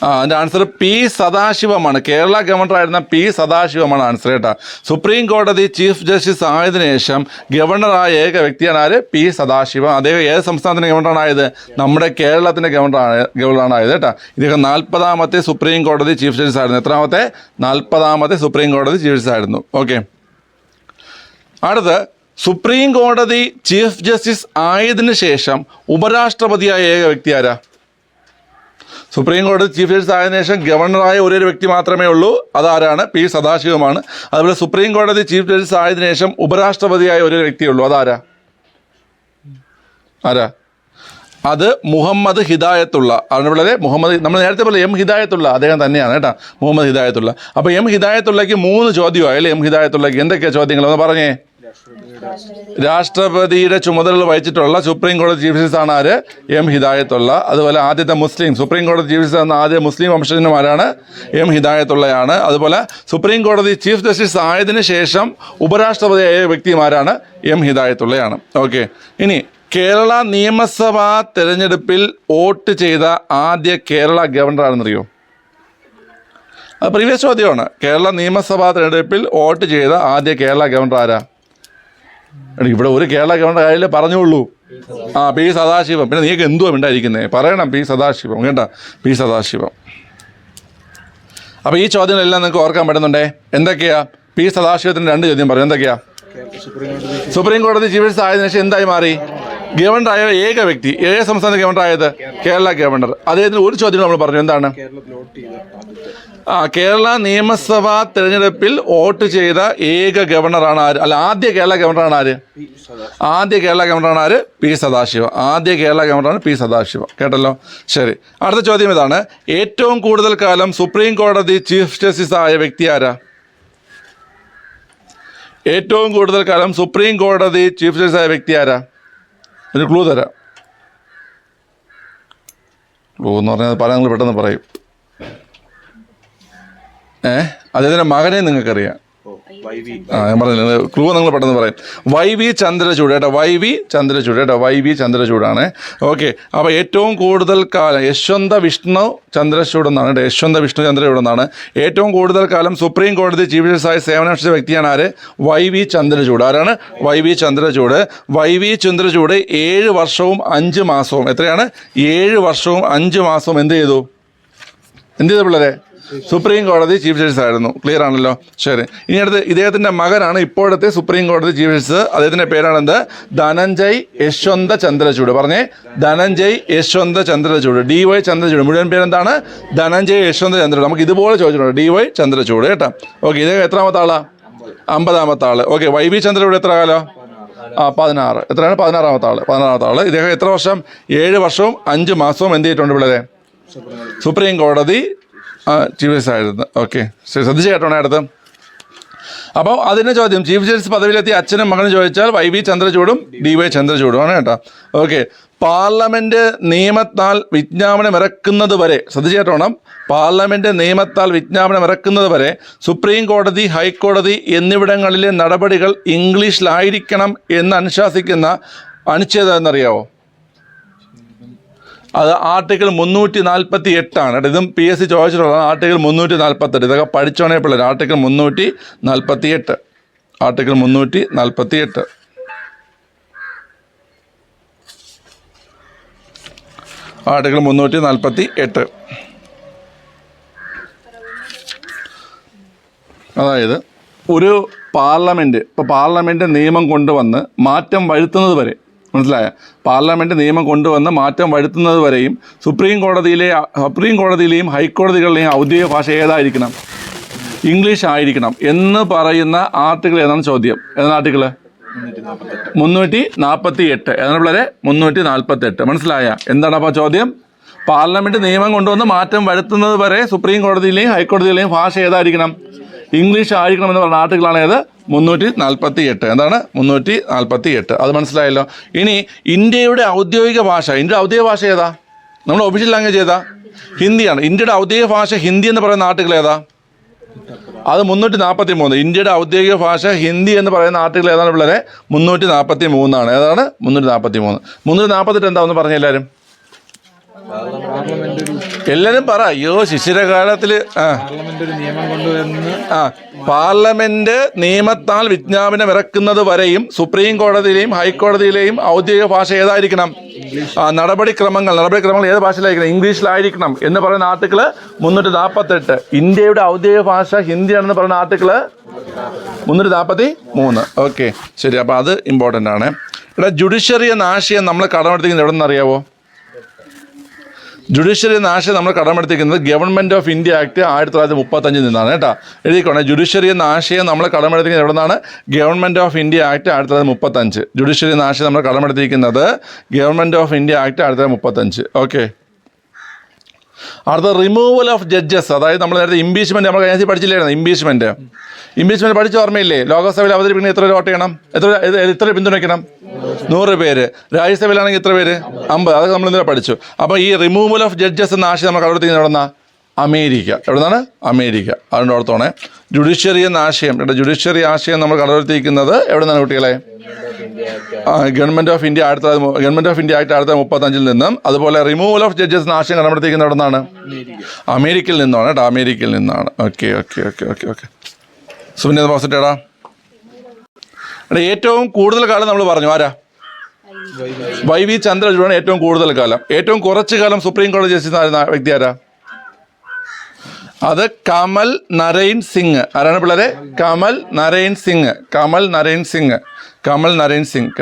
അതിൻ്റെ ആൻസർ പി സദാശിവമാണ്. കേരള ഗവർണറായിരുന്ന പി സദാശിവമാണ് ആൻസർ കേട്ടാ. സുപ്രീം കോടതി ചീഫ് ജസ്റ്റിസ് ആയതിനു ശേഷം ഗവർണറായ ഏക വ്യക്തിയാണ് ആര്? പി സദാശിവം. അദ്ദേഹം ഏത് സംസ്ഥാനത്തിൻ്റെ ഗവർണറായത്? നമ്മുടെ കേരളത്തിൻ്റെ ഗവർണറാണ് ആയത് കേട്ടാ. ഇദ്ദേഹം 40ാമത്തെ സുപ്രീം കോടതി ചീഫ് ജസ്റ്റിസ് ആയിരുന്നു. എത്രാമത്തെ? 40ാമത്തെ സുപ്രീം കോടതി ചീഫ് ജസ്റ്റിസ് ആയിരുന്നു. ഓക്കെ, അടുത്ത് സുപ്രീം കോടതി ചീഫ് ജസ്റ്റിസ് ആയതിനു ശേഷം ഉപരാഷ്ട്രപതിയായ ഏക വ്യക്തി ആരാ? സുപ്രീം കോടതി ചീഫ് ജസ്റ്റിസ് ആയതിനു ശേഷം ഗവർണറായ ഒരു വ്യക്തി മാത്രമേ ഉള്ളൂ. അതാരാണ്? പി സദാശിവമാണ്. അതുപോലെ സുപ്രീം കോടതി ചീഫ് ജസ്റ്റിസ് ആയതിനു ശേഷം ഉപരാഷ്ട്രപതിയായ ഒരു വ്യക്തിയുള്ളൂ. അതാരാ? അത് മുഹമ്മദ് ഹിദായത്തുള്ള ആണ്. വളരെ മുഹമ്മദ്, നമ്മൾ നേരത്തെ പോലെ എം ഹിദായത്തുള്ള അദ്ദേഹം തന്നെയാണ് കേട്ടോ, മുഹമ്മദ് ഹിദായത്തുള്ള. അപ്പോൾ എം ഹിദായത്തുള്ളക്ക് 3 ചോദ്യമായി അല്ലേ? എം ഹിദായത്തുള്ളക്ക് എന്തൊക്കെയാണ് ചോദ്യങ്ങൾ ഒന്ന് പറഞ്ഞേ. രാഷ്ട്രപതിയുടെ ചുമതല വഹിച്ചിട്ടുള്ള സുപ്രീം കോടതി ചീഫ് ജസ്റ്റിസ് ആണ് ആര്? എം ഹിദായത്തുള്ള. അതുപോലെ ആദ്യത്തെ മുസ്ലിം സുപ്രീം കോടതി ചീഫ് ജസ്റ്റിസ് എന്ന ആദ്യ മുസ്ലിം വംശജന്മാരാണ് എം ഹിദായത്തുള്ളയാണ്. അതുപോലെ സുപ്രീം കോടതി ചീഫ് ജസ്റ്റിസ് ആയതിനു ശേഷം ഉപരാഷ്ട്രപതിയായ വ്യക്തിമാരാണ് എം ഹിദായത്തുള്ളയാണ്. ഓക്കെ, ഇനി കേരള നിയമസഭാ തെരഞ്ഞെടുപ്പിൽ വോട്ട് ചെയ്ത ആദ്യ കേരള ഗവർണർ ആണെന്നറിയോ? അത് പ്രീവിയസ് ചോദ്യമാണ്. കേരള നിയമസഭാ തെരഞ്ഞെടുപ്പിൽ വോട്ട് ചെയ്ത ആദ്യ കേരള ഗവർണർ ആരാ? ഇവിടെ ഒരു കേരള ഗവർണർ കാര്യമില്ലേ പറഞ്ഞുള്ളൂ. പി സദാശിവം. പിന്നെ നീക്ക് എന്തുവാ ഉണ്ടായിരിക്കുന്നത്? പറയണം പി സദാശിവം കേട്ടോ, പി സദാശിവം. അപ്പോൾ ഈ ചോദ്യങ്ങളെല്ലാം നിങ്ങൾക്ക് ഓർക്കാൻ പറ്റുന്നുണ്ടേ. എന്തൊക്കെയാ? പി സദാശിവത്തിന് 2 ചോദ്യം പറയും. എന്തൊക്കെയാ? സുപ്രീം കോടതി ചീഫ് ജസ്റ്റിസ് ആയതിനു ശേഷം എന്തായി മാറി? ഗവർണറായ ഏക വ്യക്തി. ഏഴ് സംസ്ഥാന ഗവർണറായത് കേരള ഗവർണർ. അദ്ദേഹത്തിന് ഒരു ചോദ്യം നമ്മൾ പറഞ്ഞു. എന്താണ്? കേരള നിയമസഭാ തെരഞ്ഞെടുപ്പിൽ വോട്ട് ചെയ്ത ഏക ഗവർണറാണ് ആര്? അല്ല, ആദ്യ കേരള ഗവർണറാണ് ആര്? ആദ്യ കേരള ഗവർണറാണ് ആര്? പി സദാശിവം. ആദ്യ കേരള ഗവർണറാണ് പി സദാശിവം. കേട്ടല്ലോ? ശരി, അടുത്ത ചോദ്യം ഇതാണ്. ഏറ്റവും കൂടുതൽ കാലം സുപ്രീം കോടതി ചീഫ് ജസ്റ്റിസ് ആയ വ്യക്തി ആരാ? ഏറ്റവും കൂടുതൽ കാലം സുപ്രീം കോടതി ചീഫ് ജസ്റ്റിസ് ആയ വ്യക്തി ആരാ? ഒരു ക്ലൂ തരാം. ക്ലൂ എന്ന് പറഞ്ഞാൽ പറയാൻ നിങ്ങൾ പെട്ടെന്ന് പറയും. അദ്ദേഹത്തിൻ്റെ മകനെ നിങ്ങൾക്കറിയാം. ഞാൻ പറഞ്ഞില്ല, ക്ലൂ നിങ്ങൾ പെട്ടെന്ന് പറയും. വൈ വി ചന്ദ്രചൂഡ് കേട്ടോ, വൈ വി ചന്ദ്രചൂഡ് കേട്ടോ, വൈ വി ചന്ദ്രചൂഡാണ്. ഓക്കെ, അപ്പോൾ ഏറ്റവും കൂടുതൽ കാലം യശ്വന്ത വിഷ്ണു ചന്ദ്രചൂഡ് എന്നാണ് കേട്ടോ, യശ്വന്ത വിഷ്ണു ചന്ദ്രചൂഡ് എന്നാണ്. ഏറ്റവും കൂടുതൽ കാലം സുപ്രീം കോടതി ചീഫ് ജസ്റ്റിസായി സേവനമനുഷ്ഠിച്ച വ്യക്തിയാണ് ആര്? Y V Chandrachud. ആരാണ്? Y V Chandrachud. Y V Chandrachud 7 വർഷവും 5 മാസവും എത്രയാണ്? 7 വർഷവും 5 മാസവും എന്ത് ചെയ്തു പിള്ളേരെ? സുപ്രീം കോടതി ചീഫ് ജസ്റ്റിസ് ആയിരുന്നു. ക്ലിയർ ആണല്ലോ? ശരി, ഇനി അടുത്ത് ഇദ്ദേഹത്തിൻ്റെ മകനാണ് ഇപ്പോഴത്തെ സുപ്രീം കോടതി ചീഫ് ജസ്റ്റിസ്. അദ്ദേഹത്തിൻ്റെ പേരാണെന്ത്? ധനഞ്ജയ് യശ്വന്ത ചന്ദ്രചൂഡ്. പറഞ്ഞേ, ധനഞ്ജയ് യശ്വന്ത ചന്ദ്രചൂഡ്. DY ചന്ദ്രചൂഡ്. മുഴുവൻ പേരെന്താണ്? ധനഞ്ജയ് യശ്വന്ത ചന്ദ്രചൂഡ്. നമുക്ക് ഇതുപോലെ ചോദിച്ചിട്ടുണ്ട്, DY ചന്ദ്രചൂഡ് കേട്ടോ. ഓക്കെ, ഇദ്ദേഹം എത്രാമത്തെ ആളാ? 50ാമത്തെ ആള്. ഓക്കെ, വൈ വി ചന്ദ്രചൂഡ് എത്ര കാലം? 16. എത്രയാണ്? 16ാമത്തെ ആള്. 16ാമത്തെ ആള്. ഇദ്ദേഹം എത്ര വർഷം? 7 വർഷവും 5 മാസവും എന്ത് ചെയ്തിട്ടുണ്ട് പിള്ളേരെ? സുപ്രീം കോടതി ചീഫ് ജസ്റ്റിസ് ആയിരുന്നു. ഓക്കെ, ശ്രദ്ധിച്ച് കേട്ടോണേ. അടുത്ത് അപ്പോൾ അതിൻ്റെ ചോദ്യം, ചീഫ് ജസ്റ്റിസ് പദവിയിലെത്തിയ അച്ഛനും മകനും ചോദിച്ചാൽ വൈ വി ചന്ദ്രചൂഡും DY ചന്ദ്രചൂഡുമാണ് കേട്ടോ. ഓക്കെ, പാർലമെൻറ്റ് നിയമത്താൽ വിജ്ഞാപനം ഇറക്കുന്നത് വരെ, ശ്രദ്ധിച്ച് കേട്ടോണം, പാർലമെൻറ്റ് നിയമത്താൽ വിജ്ഞാപനം ഇറക്കുന്നത് വരെ സുപ്രീം കോടതി, ഹൈക്കോടതി എന്നിവിടങ്ങളിലെ നടപടികൾ ഇംഗ്ലീഷിലായിരിക്കണം എന്ന് അനുശാസിക്കുന്ന അനുച്ഛേദം എന്നറിയാവോ? അത് ആർട്ടിക്കിൾ 348 ആണ്. ഇതും PSC ചോദിച്ചിട്ടുള്ളതാണ്. ആർട്ടിക്കിൾ 348. ഇതൊക്കെ പഠിച്ചോണേ പിള്ളേർ. ആർട്ടിക്കിൾ 348. ആർട്ടിക്കിൾ 348. ആർട്ടിക്കിൾ 348. അതായത് ഒരു പാർലമെൻറ്റ് നിയമം കൊണ്ടുവന്ന് മാറ്റം വരുത്തുന്നത് വരെ, മനസ്സിലായ? പാർലമെൻറ്റ് നിയമം കൊണ്ടുവന്ന് മാറ്റം വരുത്തുന്നത് വരെയും സുപ്രീം കോടതിയിലെയും ഹൈക്കോടതികളിലെയും ഔദ്യോഗിക ഭാഷ ഏതായിരിക്കണം? ഇംഗ്ലീഷ് ആയിരിക്കണം എന്ന് പറയുന്ന ആർട്ടിക്കിൾ ഏതാണ് ചോദ്യം? ഏതാണ് ആർട്ടിക്കിൾ? 348. ഏതാണ് പിള്ളേരെ? 348. മനസ്സിലായ? എന്താണ് അപ്പോൾ ചോദ്യം? പാർലമെൻറ്റ് നിയമം കൊണ്ടുവന്ന് മാറ്റം വരുത്തുന്നത് വരെ സുപ്രീം കോടതിയിലെയും ഹൈക്കോടതിയിലെയും ഭാഷ ഏതായിരിക്കണം? ഇംഗ്ലീഷ് ആയിരിക്കണം എന്ന് പറഞ്ഞ ആർട്ടിക്കിളാണ് ഏത്? 348. എന്താണ്? 348. അത് മനസ്സിലായല്ലോ. ഇനി ഇന്ത്യയുടെ ഔദ്യോഗിക ഭാഷ ഏതാ? നമ്മുടെ ഒഫീഷ്യൽ ലാംഗ്വേജ് ഏതാ? ഹിന്ദിയാണ്. ഇന്ത്യയുടെ ഔദ്യോഗിക ഭാഷ ഹിന്ദി എന്ന് പറയുന്ന ആർട്ടിക്കിൾ ഏതാ? അത് 343. ഇന്ത്യയുടെ ഔദ്യോഗിക ഭാഷ ഹിന്ദി എന്ന് പറയുന്ന ആർട്ടിക്കിൾ ഏതാണ് പിള്ളേരെ? 343 ആണ്. ഏതാണ്? 343. 348 എന്താണെന്ന് പറഞ്ഞ എല്ലാവരും പറ. അയ്യോ, ശിശിരകാലത്തിൽ പാർലമെന്റ് നിയമത്താൽ വിജ്ഞാപനം ഇറക്കുന്നത് വരെയും സുപ്രീം കോടതിയിലെയും ഹൈക്കോടതിയിലെയും ഔദ്യോഗിക ഭാഷ ഏതായിരിക്കണം? നടപടിക്രമങ്ങൾ ഏത് ഭാഷയിലായിരിക്കണം? ഇംഗ്ലീഷിലായിരിക്കണം എന്ന് പറയുന്ന ആർട്ടിക്കിൾ 348. ഇന്ത്യയുടെ ഔദ്യോഗിക ഭാഷ ഹിന്ദിയാണെന്ന് പറയുന്ന ആർട്ടിക്കിൾ 343. ഓക്കെ, ശരി. അപ്പോൾ അത് ഇമ്പോർട്ടൻ്റ് ആണ്. ഇവിടെ ജുഡീഷ്യറി എന്ന ആശയം നമ്മൾ കടമെടുത്തിരിക്കുന്നത് എവിടെ നിന്നറിയാവോ? ജുഡീഷ്യറി എന്ന ആശയം നമ്മൾ കടമെടുത്തിരിക്കുന്നത് ഗവൺമെൻറ് ഓഫ് ഇന്ത്യ ആക്ട് 1935 നിന്നാണ് കേട്ടോ. എഴുതിക്കോണേ, ജുഡീഷ്യറി എന്ന ആശയം നമ്മൾ കടമെടുത്തിരിക്കുന്നത് എവിടെ നിന്നാണ്? Government of India act 1935. Judiciary എന്ന ആശയം നമ്മൾ കടമെടുത്തിരിക്കുന്നത് government of India act 1935. Okay. അടുത്ത റിമൂവൽ ഓഫ് ജഡ്ജസ്, അതായത് നമ്മൾ നേരത്തെ ഇംപീച്ച്മെൻറ്റ് നമ്മൾ കഴിഞ്ഞ പഠിച്ചില്ലായിരുന്നു. ഇംപീച്ച്മെൻറ്റ് പഠിച്ച ഓർമ്മയില്ലേ? ലോകസഭയിൽ അവതരിപ്പിക്കുന്ന എത്ര വോട്ട് ചെയ്യണം? എത്ര പിന്തുണയ്ക്കണം? 100 പേര്. രാജ്യസഭയിലാണെങ്കിൽ എത്ര പേര്? 50. അതൊക്കെ നമ്മൾ ഇന്നലെ പഠിച്ചു. അപ്പോൾ ഈ റിമൂവൽ ഓഫ് ജഡ്ജസ് എന്ന ആശയം നമ്മൾ കടമെടുത്തിരിക്കുന്നത് എവിടെ നിന്നാണ്? അമേരിക്ക. എവിടെ നിന്നാണ്? അമേരിക്ക. അതുകൊണ്ട് ഓർത്തോണേ, ജുഡീഷ്യറി എന്ന ആശയം, ജുഡീഷ്യറി ആശയം നമ്മൾ കടമെടുത്തിരിക്കുന്നത് എവിടെ നിന്നാണ് കുട്ടികളെ? ഗവൺമെൻറ് ഓഫ് ഇന്ത്യ ആക്ട് 1935 നിന്നും. അതുപോലെ റിമൂവൽ ഓഫ് ജഡ്ജസ് എന്ന ആശയം കടമെടുത്തിരിക്കുന്നത് എവിടെ നിന്നാണ്? അമേരിക്കയിൽ നിന്നാണ് കേട്ടോ, അമേരിക്കയിൽ നിന്നാണ്. ഓക്കെ. സുബിൻ്റെ പോസിറ്റേടാ. ഏറ്റവും കൂടുതൽ കാലം നമ്മൾ പറഞ്ഞു ആരാ? YV ചന്ദ്രചൂഡാണ് ഏറ്റവും കൂടുതൽ കാലം. ഏറ്റവും കുറച്ച് കാലം സുപ്രീം കോടതി ജസ്റ്റിസ് ആയിരുന്ന വ്യക്തി ആരാ? അത് കമൽ നരൈൻ സിംഗ്. ആരാണ് പിള്ളേരെ? കമൽ നരൈൻ സിംഗ്.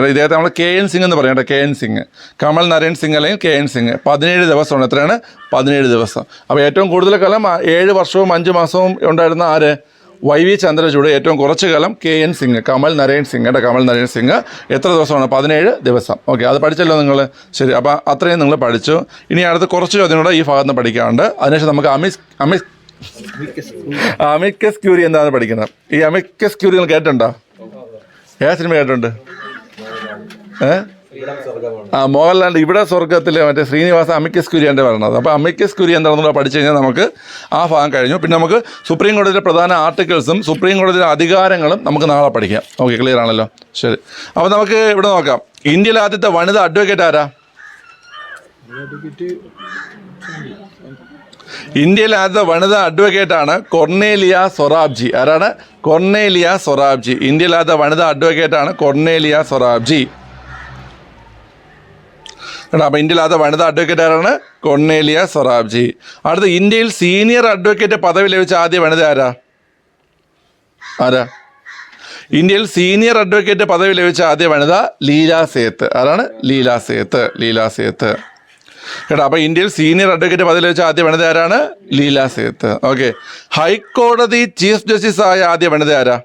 ഇദ്ദേഹത്തെ നമ്മൾ KN സിംഗ് എന്ന് പറയും കേട്ടോ, KN സിംഗ്. കമൽ നരൈൻ സിംഗ് അല്ലെങ്കിൽ KN സിംഗ്. 17 ദിവസമാണ്. എത്രയാണ്? 17 ദിവസം. അപ്പോൾ ഏറ്റവും കൂടുതൽ കാലം 7 വർഷവും 5 മാസവും ഉണ്ടായിരുന്ന ആര്? YV ചന്ദ്രചൂഡ്. ഏറ്റവും കുറച്ച് കാലം KN സിംഗ്, കമൽ നരൈൻ സിംഗ്. എത്ര ദിവസമാണ്? 17 ദിവസം. ഓക്കെ, അത് പഠിച്ചല്ലോ നിങ്ങൾ. ശരി, അപ്പോൾ അത്രയും നിങ്ങൾ പഠിച്ചു. ഇനി അടുത്ത് കുറച്ച് ചോദ്യം കൂടെ ഈ ഭാഗത്ത് നിന്ന് പഠിക്കാറുണ്ട്. അതിനുശേഷം നമുക്ക് അമിക്കസ് ക്യൂറി എന്താണെന്ന് പഠിക്കണം. ഈ അമിക്കസ് ക്യൂറി നിങ്ങൾ കേട്ടിട്ടുണ്ടോ? ഏത് സിനിമ കേട്ടിട്ടുണ്ട്? മോഹൻലാലിൻ്റെ ഇവിടെ സ്വർഗത്തിൽ മറ്റേ ശ്രീനിവാസ അമിക്കസ് ക്യൂരിയാൻ്റെ പറഞ്ഞത്. അപ്പോൾ അമിക്കസ് ക്യൂരി എന്താണെന്നുള്ള പഠിച്ചു കഴിഞ്ഞാൽ നമുക്ക് ആ ഭാഗം കഴിഞ്ഞു. പിന്നെ നമുക്ക് സുപ്രീം കോടതിയിലെ പ്രധാന ആർട്ടിക്കിൾസും സുപ്രീം കോടതിയിലെ അധികാരങ്ങളും നമുക്ക് നാളെ പഠിക്കാം. ഓക്കെ, ക്ലിയർ ആണല്ലോ? ശരി, അപ്പോൾ നമുക്ക് ഇവിടെ നോക്കാം. ഇന്ത്യയിലെ ആദ്യത്തെ വനിതാ അഡ്വക്കേറ്റ് ആരാ? ഇന്ത്യയിലെ ആദ്യത്തെ വനിതാ അഡ്വക്കേറ്റാണ് കൊർണേലിയ സൊറാബ്ജി. ആരാണ്? കൊർണേലിയ സൊറാബ്ജി. ഇന്ത്യയിലെ ആദ്യത്തെ വനിതാ അഡ്വക്കേറ്റാണ് കൊർണേലിയ സൊറാബ്ജി. അപ്പോൾ ഇന്ത്യയിലാത്ത വനിതാ അഡ്വക്കേറ്റ് ആരാണ്? കൊർണേലിയ സൊറാബ്ജി. അടുത്ത ഇന്ത്യയിൽ സീനിയർ അഡ്വക്കേറ്റ് പദവി ലഭിച്ച ആദ്യ വനിത ആരാ? ഇന്ത്യയിൽ സീനിയർ അഡ്വക്കേറ്റ് പദവി ലഭിച്ച ആദ്യ വനിത ലീല സേത്ത്. ആരാണ്? ലീല സേത്ത്. കേട്ടോ, അപ്പോൾ ഇന്ത്യയിൽ സീനിയർ അഡ്വക്കേറ്റ് പദവി ലഭിച്ച ആദ്യ വനിത ആരാണ്? ലീല സേത്ത്. ഓക്കെ. ഹൈക്കോടതി ചീഫ് ജസ്റ്റിസ് ആയ ആദ്യ വനിത ആരാ?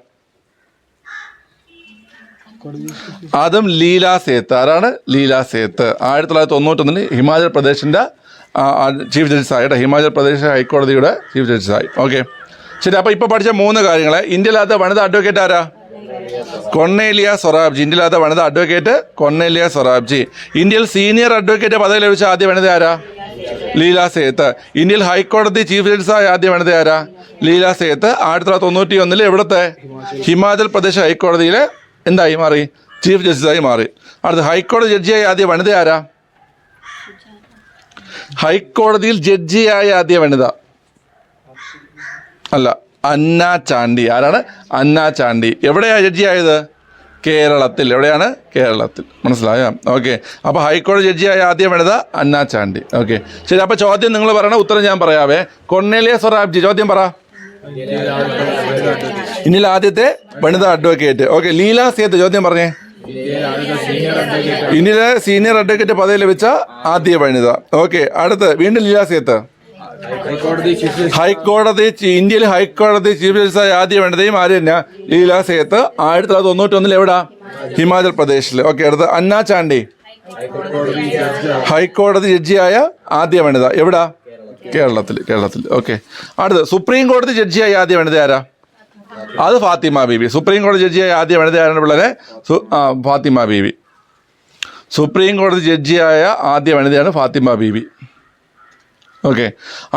അതും ലീല സേത്ത്. ആരാണ്? ലീല സേത്ത്. 1991 ഹിമാചൽ പ്രദേശിൻ്റെ ചീഫ് ജസ്റ്റിസായി കേട്ടോ. ഹിമാചൽ പ്രദേശ് ഹൈക്കോടതിയുടെ ചീഫ് ജസ്റ്റിസായി. ഓക്കെ, ശരി. അപ്പോൾ ഇപ്പോൾ പഠിച്ച 3 കാര്യങ്ങൾ. ഇന്ത്യയിലാത്ത വനിതാ അഡ്വക്കേറ്റ് ആരാ? കൊർണേലിയ സൊറാബ്ജി. ഇന്ത്യയിലാത്ത വനിതാ അഡ്വക്കേറ്റ് കൊർണേലിയ സൊറാബ്ജി. ഇന്ത്യയിൽ സീനിയർ അഡ്വക്കേറ്റ് പദവി ലഭിച്ച ആദ്യ വനിത ആരാ? ലീല സേത്ത്. ഇന്ത്യയിൽ ഹൈക്കോടതി ചീഫ് ജസ്റ്റിസായ ആദ്യ വനിത ആരാ? ലീല സേത്ത്. 1991 എവിടുത്തെ? ഹിമാചൽ പ്രദേശ് ഹൈക്കോടതിയിലെ എന്തായി മാറി? ചീഫ് ജസ്റ്റിസായി മാറി. അടുത്ത ഹൈക്കോടതി ജഡ്ജിയായ ആദ്യ വനിത ആരാ? ഹൈക്കോടതിയിൽ ജഡ്ജിയായ ആദ്യ വനിത അല്ല, അന്ന ചാണ്ടി. ആരാണ്? അന്ന ചാണ്ടി. എവിടെയാണ് ജഡ്ജിയായത്? കേരളത്തിൽ. എവിടെയാണ്? കേരളത്തിൽ. മനസ്സിലായോ? ഓക്കെ, അപ്പോൾ ഹൈക്കോടതി ജഡ്ജിയായ ആദ്യ വനിത അന്ന ചാണ്ടി. ഓക്കെ, ശരി. അപ്പോൾ ചോദ്യം നിങ്ങൾ പറയണം, ഉത്തരം ഞാൻ പറയാവേ. കൊർണേലിയ സൊറാബ്ജി. ചോദ്യം പറ. ഇന്ത്യയിൽ ആദ്യത്തെ വനിതാ അഡ്വക്കേറ്റ്. ഓക്കെ. ലീല സേത്ത്. ചോദ്യം പറഞ്ഞേ. ഇന്ത്യയിലെ സീനിയർ അഡ്വക്കേറ്റ് പദവി ലഭിച്ച ആദ്യ വനിത. ഓക്കെ, അടുത്ത് വീണ്ടും ലീല സേത്ത്. ഇന്ത്യയിൽ ഹൈക്കോടതി ചീഫ് ജസ്റ്റിസായ ആദ്യ വനിതയും ആര് തന്നെ? ലീല സേത്ത്. 1991 എവിടാ? ഹിമാചൽ പ്രദേശിൽ. ഓക്കെ, അടുത്ത് അന്ന ചാണ്ടി. ഹൈക്കോടതി ജഡ്ജിയായ ആദ്യ വനിത എവിടാ? കേരളത്തിൽ. ഓക്കെ, അടുത്ത് സുപ്രീം കോടതി ജഡ്ജിയായ ആദ്യ വനിത ആരാ? അത് ഫാത്തിമ ബീവി. സുപ്രീം കോടതി ജഡ്ജിയായ ആദ്യ വനിത ആരാണ് പിള്ളേരെ? ഫാത്തിമ ബീവി. സുപ്രീം കോടതി ജഡ്ജിയായ ആദ്യ വനിതയാണ് ഫാത്തിമ ബീവി. ഓക്കെ,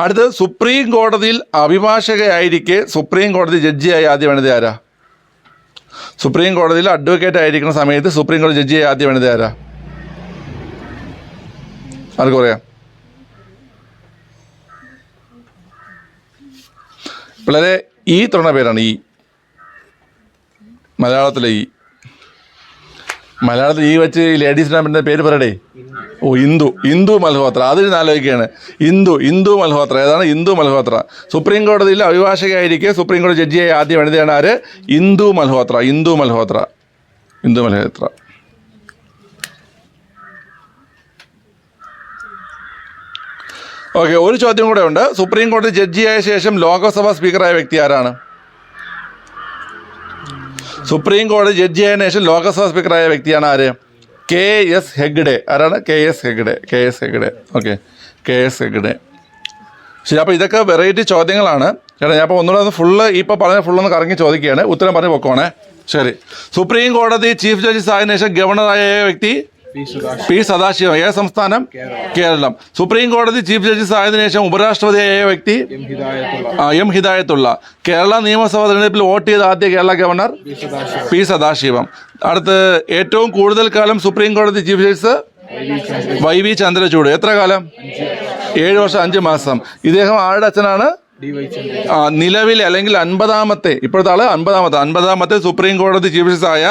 അടുത്ത് സുപ്രീം കോടതിയിൽ അഭിഭാഷകയായിരിക്കെ സുപ്രീം കോടതി ജഡ്ജിയായ ആദ്യ വനിത ആരാ? സുപ്രീം കോടതിയിൽ അഡ്വക്കേറ്റ് ആയിരിക്കുന്ന സമയത്ത് സുപ്രീം കോടതി ജഡ്ജിയായ ആദ്യ വനിത ആരാ? ആർക്കും പറയാം? പിള്ളേരെ ഈ തുറന്ന പേരാണ് ഈ മലയാളത്തിൽ ഈ വെച്ച് ലേഡീസിൻ്റെ പേര് പറയടേ. ഇന്ദു മൽഹോത്ര. അതിന് ആലോചിക്കുകയാണ്. ഇന്ദു മൽഹോത്ര. ഏതാണ്? ഇന്ദു മൽഹോത്ര. സുപ്രീം കോടതിയിൽ അഭിഭാഷകയായിരിക്കെ സുപ്രീം കോടതി ജഡ്ജിയായ ആദ്യ വനിതയാണ് ആര്? ഇന്ദു മൽഹോത്ര. ഓക്കെ, ഒരു ചോദ്യം കൂടെ ഉണ്ട്. സുപ്രീം കോടതി ജഡ്ജിയായ ശേഷം ലോകസഭാ സ്പീക്കറായ വ്യക്തി ആരാണ്? സുപ്രീം കോടതി ജഡ്ജിയായതിനു ശേഷം ലോകസഭാ സ്പീക്കറായ വ്യക്തിയാണ് ആര്? KS ഹെഗ്ഡെ. ആരാണ്? KS Hegde. Okay, KS Hegde. ശരി, അപ്പോൾ ഇതൊക്കെ വെറൈറ്റി ചോദ്യങ്ങളാണ് ചേട്ടാ. ഞാൻ അപ്പോൾ ഒന്നുകൂടെ ഒന്ന് ഫുള്ള് ഇപ്പോൾ പറഞ്ഞ ഫുള്ളൊന്ന് കറങ്ങി ചോദിക്കുകയാണ്, ഉത്തരം പറഞ്ഞ് പൊക്കോണേ. ശരി, സുപ്രീം കോടതി ചീഫ് ജസ്റ്റിസ് ആയതിനു ശേഷം ഗവർണറായ വ്യക്തി P. സദാശിവം. ഏത് സംസ്ഥാനം? കേരളം. സുപ്രീം കോടതി ചീഫ് ജസ്റ്റിസ് ആയതിനു ശേഷം ഉപരാഷ്ട്രപതിയായ വ്യക്തി M. ഹിദായത്തുള്ള. കേരള നിയമസഭാ തെരഞ്ഞെടുപ്പിൽ വോട്ട് ചെയ്ത ആദ്യ കേരള ഗവർണർ P. സദാശിവം. അടുത്ത് ഏറ്റവും കൂടുതൽ കാലം സുപ്രീം കോടതി ചീഫ് ജസ്റ്റിസ് YV ചന്ദ്രചൂഡ്. എത്ര കാലം? 7 വർഷം 5 മാസം. ഇദ്ദേഹം ആരുടെ അച്ഛനാണ്? നിലവിലെ അല്ലെങ്കിൽ 50-ാമത്തെ, ഇപ്പോഴത്തെ ആള് 50-ാമത്തെ സുപ്രീം കോടതി ചീഫ് ജസ്റ്റിസ് ആയ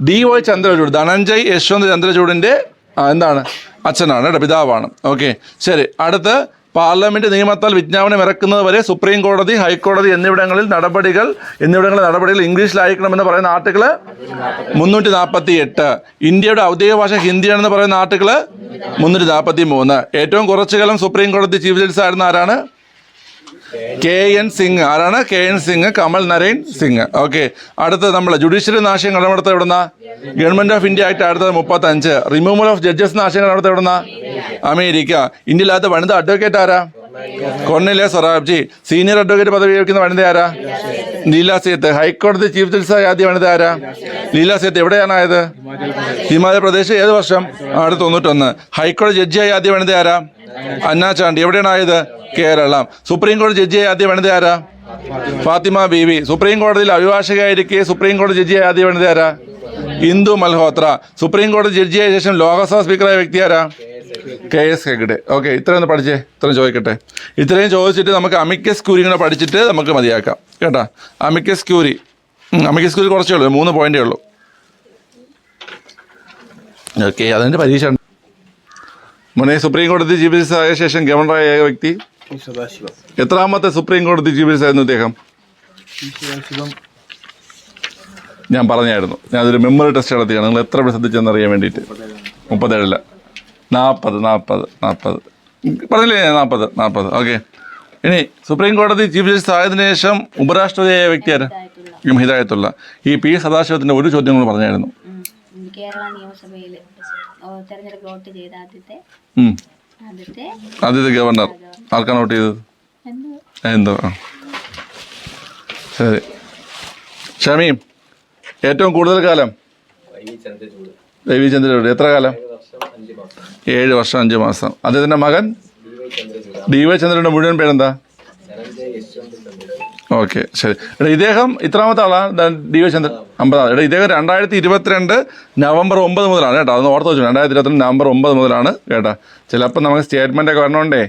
DY ചന്ദ്രചൂഡ്, ധനഞ്ജയ് യശ്വന്ത് ചന്ദ്രചൂഡിന്റെ എന്താണ് അച്ഛനാണ് കേട്ടോ, പിതാവാണ്. ഓക്കെ, ശരി. അടുത്ത് പാർലമെന്റ് നിയമത്താൽ വിജ്ഞാപനം ഇറക്കുന്നത് വരെ സുപ്രീം കോടതി, ഹൈക്കോടതി എന്നിവിടങ്ങളിൽ നടപടികൾ ഇംഗ്ലീഷിലായിരിക്കണമെന്ന് പറയുന്ന ആർട്ടിക്കിൾ 348. ഇന്ത്യയുടെ ഔദ്യോഗിക ഭാഷ ഹിന്ദിയാണെന്ന് പറയുന്ന ആർട്ടിക്കിൾ 343. ഏറ്റവും കുറച്ചു കാലം സുപ്രീം കോടതി ചീഫ് ജസ്റ്റിസ് ആയിരുന്ന ആരാണ്? KN സിംഗ്. ആരാണ്? KN Singh, Kamal Narine Singh. Okay, അടുത്ത് നമ്മൾ ജുഡീഷ്യറി ആശയം കടമെടുത്ത എവിടുന്ന? Government of India act 1935. Removal of judges ആശയം കടമെടുത്ത എവിടുന്ന? അമേരിക്ക. ഇന്ത്യയിലകത്ത് വനിത അഡ്വക്കേറ്റ് ആരാ? കൊർണേലിയ സൊറാബ്ജി. സീനിയർ അഡ്വക്കേറ്റ് പദവി വഹിക്കുന്ന വനിത ആരാ? ലീല സേത്ത്. ഹൈക്കോടതി ചീഫ് ജസ്റ്റിസ് ആദ്യ വനിത ആരാ? ലീല സേത്ത്. എവിടെയാണ് ആയത്? ഹിമാചൽ പ്രദേശ്. ഏത് വർഷം? 1991. ഹൈക്കോടതി ജഡ്ജിയായ ആദ്യ വനിത ആരാ? അന്ന ചാണ്ടി. എവിടെയാണ് ആയത്? കേരളം. സുപ്രീം കോടതി ജഡ്ജിയായ ആദ്യ വനിത ആരാ? ഫാത്തിമ ബീവി. സുപ്രീം കോടതിയിൽ അഭിഭാഷകയായിരിക്കെ സുപ്രീം കോടതി ജഡ്ജിയായ ആദ്യ വനിത ആരാ? ഇന്ദു മൽഹോത്ര. സുപ്രീം കോടതി ജഡ്ജിയായ ശേഷം ലോകസഭാ സ്പീക്കറായ വ്യക്തി ആരാ? KS ഹെഗ്ഡെ. ഓക്കെ, ഇത്രയും പഠിച്ചേ, ഇത്രയും ചോദിക്കട്ടെ. ഇത്രയും ചോദിച്ചിട്ട് നമുക്ക് അമിക്കസ് ക്യൂരി കൂടെ പഠിച്ചിട്ട് നമുക്ക് മതിയാക്കാം കേട്ടാ. അമിക്കസ് ക്യൂരി കുറച്ചേ ഉള്ളൂ, 3 പോയിന്റേ ഉള്ളൂ. ഓക്കെ, അതിൻ്റെ പരീക്ഷ ഉണ്ട്. മുന്നേ സുപ്രീം കോടതി ചീഫ് ജസ്റ്റിസ് ആയ ശേഷം ഗവർണറായ വ്യക്തി? എത്രാമത്തെ സുപ്രീം കോടതി ചീഫ് ജസ്റ്റിസ് ആയിരുന്നു ഇദ്ദേഹം? ഞാൻ പറഞ്ഞായിരുന്നു, ഞാൻ അതൊരു മെമ്മറി ടെസ്റ്റ് നടത്തിയാണ്. നിങ്ങൾ എത്ര ശ്രദ്ധിച്ചെന്ന് അറിയാൻ വേണ്ടിയിട്ട്. 37 40 പറഞ്ഞില്ലേ? 40. ഓക്കെ, ഇനി സുപ്രീം കോടതി ചീഫ് ജസ്റ്റിസ് ആയതിനു ശേഷം ഉപരാഷ്ട്രപതിയായ വ്യക്തി ആരാ? ഹിദായത്തുള്ള. ഈ P. സദാശിവത്തിന്റെ ഒരു ചോദ്യം കൂടെ പറഞ്ഞായിരുന്നു. കേരള നിയമസഭയിൽ തെരഞ്ഞെടുപ്പ് വോട്ട് ചെയ്ത ആദ്യത്തെ ഗവർണർ ആർക്കാണ് വോട്ട് ചെയ്തത്? എന്തോ. ശരി, ഷമീം. ഏറ്റവും കൂടുതൽ കാലം? YV ചന്ദ്രചൂഡ്. എത്ര കാലം? 7 വർഷം 5 മാസം. അദ്ദേഹത്തിന്റെ മകൻ DY ചന്ദ്രയുടെ മുഴുവൻ പേരെന്താ? ഓക്കെ, ശരി. എടാ, ഇദ്ദേഹം ഇത്രാമത്തെ ആളാണ് DY ചന്ദ്രൻ? 50. എടാ, ഇദ്ദേഹം 2022 നവംബർ 9 മുതലാണ് കേട്ടോ. അതൊന്ന് ഓർത്ത് വെച്ചു. 2022 നവംബർ 9 മുതലാണ് കേട്ടോ. ചിലപ്പോൾ നമുക്ക് സ്റ്റേറ്റ്മെൻ്റ് ഒക്കെ വരണോണ്ടേ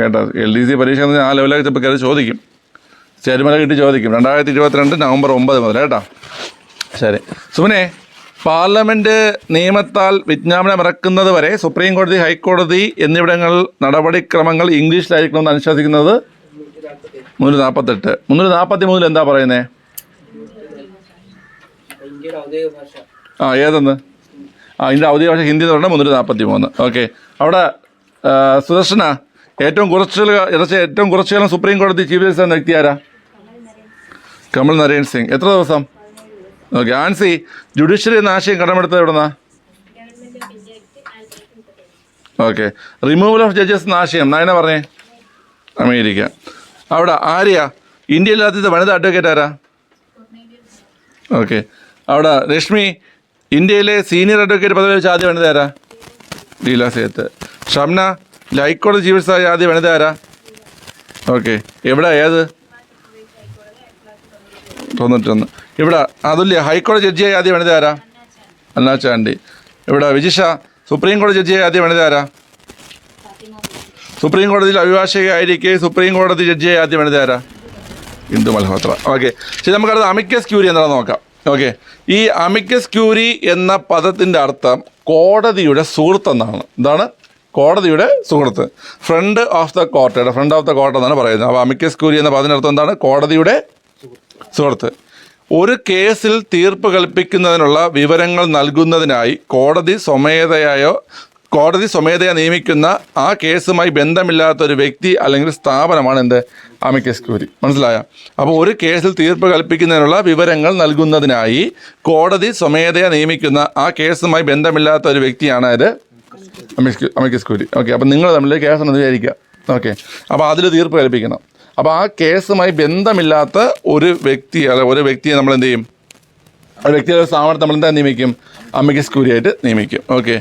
കേട്ടോ. LDC പരീക്ഷ ആ ലെവലൊക്കെ ചിലപ്പോൾ കയറി ചോദിക്കും, സ്റ്റേറ്റ്മെൻ്റ് കിട്ടി ചോദിക്കും. 2022 നവംബർ 9 മുതൽ കേട്ടോ. ശരി, സുമനെ, പാർലമെന്റ് നിയമത്താൽ വിജ്ഞാപനം ഇറക്കുന്നത് വരെ സുപ്രീം കോടതി, ഹൈക്കോടതി എന്നിവിടങ്ങൾ നടപടിക്രമങ്ങൾ ഇംഗ്ലീഷിലായിരിക്കണമെന്ന് അനുശാസിക്കുന്നത് 348. 343 എന്താ പറയുന്നേ? ഏതെന്ന്? ഇതിൻ്റെ ഔദ്യോഗിക ഭാഷ ഹിന്ദി എന്ന് പറഞ്ഞാൽ 343. ഓക്കെ, അവിടെ സുദർശന, ഏറ്റവും കുറച്ചു കാലം സുപ്രീം കോടതി ചീഫ് ജസ്റ്റിസ് എന്ന വ്യക്തി ആരാ? കമൽ നരൈൻ സിംഗ്. എത്ര ദിവസം? ഓക്കെ, ആൻസി, ജുഡീഷ്യറി എന്ന ആശയം കടമെടുത്തത് എവിടുന്നാ? ഓക്കെ, റിമൂവൽ ഓഫ് ജഡ്ജസ് എന്ന ആശയം നയന പറഞ്ഞേ? അമേരിക്ക. അവിടെ ആര്യ, ഇന്ത്യയിൽ ആദ്യത്തെ വനിതാ അഡ്വക്കേറ്റ് ആരാ? ഓക്കെ, അവിടെ രശ്മി, ഇന്ത്യയിലെ സീനിയർ അഡ്വക്കേറ്റ് പദവി വെച്ച ആദ്യ വനിത ആരാ? ലീല സേത്ത്. ഷംന, ഹൈക്കോടതി ചീഫ് ജസ്റ്റിസ് ആയ ആദ്യ വനിത ആരാ? ഓക്കെ, എവിടെ? ഏത്? 91. ഇവിടെ അതുല്യ, ഹൈക്കോടതി ജഡ്ജിയായ ആദ്യ വനിത ആരാ? അന്ന ചാണ്ടി. ഇവിടെ വിജിഷ, സുപ്രീം കോടതി ജഡ്ജിയായ ആദ്യ വനിത ആരാ? സുപ്രീം കോടതിയിൽ അഭിഭാഷകയായിരിക്കെ സുപ്രീം കോടതി ജഡ്ജിയായ ആദ്യ വനിത ആരാ? ഇന്ദു മൽഹോത്ര. ഓക്കെ, ശരി. നമുക്കത് അമിക്കസ് ക്യൂരി എന്താണെന്ന് നോക്കാം. ഓക്കെ, ഈ അമിക്കസ് ക്യൂരി എന്ന പദത്തിൻ്റെ അർത്ഥം കോടതിയുടെ സുഹൃത്ത് എന്നാണ്. എന്താണ്? കോടതിയുടെ സുഹൃത്ത്. ഫ്രണ്ട് ഓഫ് ദ കോർട്ട് എന്നാണ് പറയുന്നത്. അപ്പോൾ അമിക്കസ് ക്യൂരി എന്ന പദത്തിൻ്റെ അർത്ഥം എന്താണ്? കോടതിയുടെ സുഹൃത്ത്. ഒരു കേസിൽ തീർപ്പ് കൽപ്പിക്കുന്നതിനുള്ള വിവരങ്ങൾ നൽകുന്നതിനായി കോടതി സ്വമേധയായോ കോടതി സ്വമേധയാ നിയമിക്കുന്ന ആ കേസുമായി ബന്ധമില്ലാത്ത ഒരു വ്യക്തി അല്ലെങ്കിൽ സ്ഥാപനമാണ് എന്ത് അമിക്കസ് ക്യൂറി. മനസ്സിലായ? അപ്പോൾ ഒരു കേസിൽ തീർപ്പ് കൽപ്പിക്കുന്നതിനുള്ള വിവരങ്ങൾ നൽകുന്നതിനായി കോടതി സ്വമേധയാ നിയമിക്കുന്ന ആ കേസുമായി ബന്ധമില്ലാത്ത ഒരു വ്യക്തിയാണ് ഇത് അമിക്കസ് ക്യൂറി. ഓക്കെ, അപ്പോൾ നിങ്ങൾ തമ്മിൽ കേസുണ്ടെന്ന് വിചാരിക്കുക. ഓക്കെ, അപ്പോൾ അതിൽ തീർപ്പ് കൽപ്പിക്കണം. അപ്പോൾ ആ കേസുമായി ബന്ധമില്ലാത്ത ഒരു വ്യക്തിയെ നമ്മൾ എന്ത് ചെയ്യും? ഒരു വ്യക്തിയുടെ സ്ഥാപനത്തെ നമ്മൾ എന്താ നിയമിക്കും? അമിക്കസ് ക്യൂറി ആയിട്ട് നിയമിക്കും. ഓക്കെ,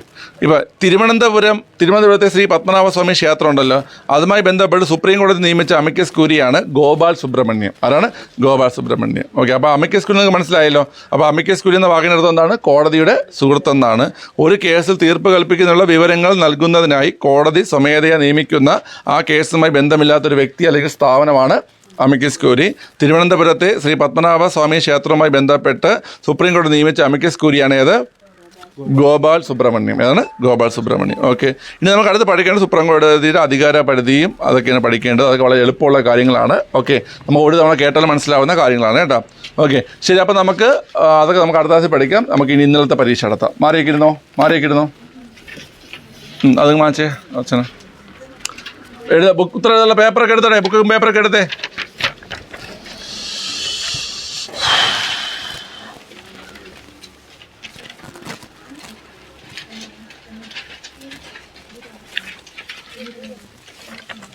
ഇപ്പോൾ തിരുവനന്തപുരത്തെ ശ്രീ പത്മനാഭസ്വാമി ക്ഷേത്രം ഉണ്ടല്ലോ, അതുമായി ബന്ധപ്പെട്ട് സുപ്രീം കോടതി നിയമിച്ച അമിക്കസ് ക്യൂരിയാണ് ഗോപാൽ സുബ്രഹ്മണ്യം. ആരാണ്? ഗോപാൽ സുബ്രഹ്മണ്യം. ഓക്കെ, അപ്പോൾ അമിക്കസ് ക്യൂരി നിങ്ങൾക്ക് മനസ്സിലായല്ലോ. അപ്പോൾ അമിക്കസ് ക്യൂരി എന്ന വാക്കിനർത്ഥം എന്താണ്? കോടതിയുടെ സുഹൃത്തെന്നാണ്. ഒരു കേസിൽ തീർപ്പ് കൽപ്പിക്കുന്നതിനുള്ള വിവരങ്ങൾ നൽകുന്നതിനായി കോടതി സ്വമേധയാ നിയമിക്കുന്ന ആ കേസുമായി ബന്ധമില്ലാത്തൊരു വ്യക്തി അല്ലെങ്കിൽ സ്ഥാപനമാണ് അമിക്കസ് ക്യൂരി. തിരുവനന്തപുരത്തെ ശ്രീ പത്മനാഭ സ്വാമി ക്ഷേത്രവുമായി ബന്ധപ്പെട്ട് സുപ്രീം കോടതി നിയമിച്ച അമിക്കസ് ക്യൂരിയാണ് ഏത്? ഗോപാൽ സുബ്രഹ്മണ്യം. ഏതാണ്? ഗോപാൽ സുബ്രഹ്മണ്യം. ഓക്കെ, ഇനി നമുക്ക് അടുത്ത് പഠിക്കേണ്ടത് സുപ്രീം കോടതിയുടെ അധികാര പരിധിയും അതൊക്കെയാണ് പഠിക്കേണ്ടത്. അതൊക്കെ വളരെ എളുപ്പമുള്ള കാര്യങ്ങളാണ്. ഓക്കെ, നമ്മൾ ഒരു തവണ കേട്ടാൽ മനസ്സിലാവുന്ന കാര്യങ്ങളാണ് കേട്ടോ. ഓക്കെ, ശരി. അപ്പോൾ അതൊക്കെ നമുക്ക് അടുത്ത ക്ലാസ്സിൽ പഠിക്കാം. നമുക്ക് ഇനി ഇന്നലത്തെ പരീക്ഷ നടത്താം. മാറിയൊക്കെ ഇരുന്നോ. അത് മാച്ചേ അച്ഛനെ ബുക്ക് ഉത്തരം എഴുതുള്ള പേപ്പറൊക്കെ എടുത്തേ. ബുക്കും പേപ്പറൊക്കെ എടുത്തേ.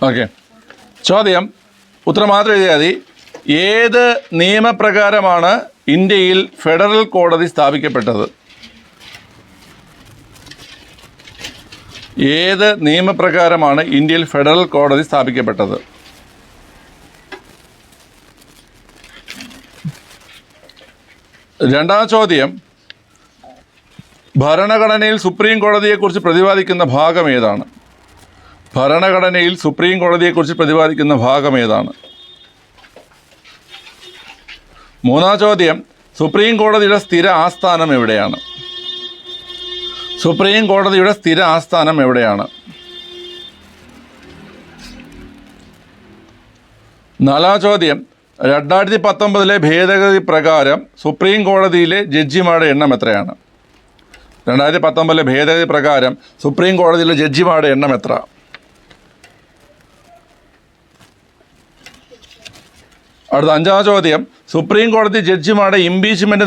ഓക്കെ, ചോദ്യം ഉത്തരം മാത്രം എഴുതിയാൽ മതി. ഏത് നിയമപ്രകാരമാണ് ഇന്ത്യയിൽ ഫെഡറൽ കോടതി സ്ഥാപിക്കപ്പെട്ടത്? ഏത് നിയമപ്രകാരമാണ് ഇന്ത്യയിൽ ഫെഡറൽ കോടതി സ്ഥാപിക്കപ്പെട്ടത്? രണ്ടാം ചോദ്യം, ഭരണഘടനയിൽ സുപ്രീം കോടതിയെക്കുറിച്ച് പ്രതിപാദിക്കുന്ന ഭാഗം ഏതാണ്? ഭരണഘടനയിൽ സുപ്രീം കോടതിയെക്കുറിച്ച് പ്രതിപാദിക്കുന്ന ഭാഗം ഏതാണ്? മൂന്നാം ചോദ്യം, സുപ്രീം കോടതിയുടെ സ്ഥിര ആസ്ഥാനം എവിടെയാണ്? സുപ്രീം കോടതിയുടെ സ്ഥിര ആസ്ഥാനം എവിടെയാണ്? നാലാം ചോദ്യം, 2019 ഭേദഗതി പ്രകാരം സുപ്രീം കോടതിയിലെ ജഡ്ജിമാരുടെ എണ്ണം എത്രയാണ്? 2019 ഭേദഗതി പ്രകാരം സുപ്രീം കോടതിയിലെ ജഡ്ജിമാരുടെ എണ്ണം എത്ര? അടുത്ത അഞ്ചാം ചോദ്യം, സുപ്രീം കോടതി ജഡ്ജിമാരുടെ ഇംപീച്ച്മെൻറ്റ്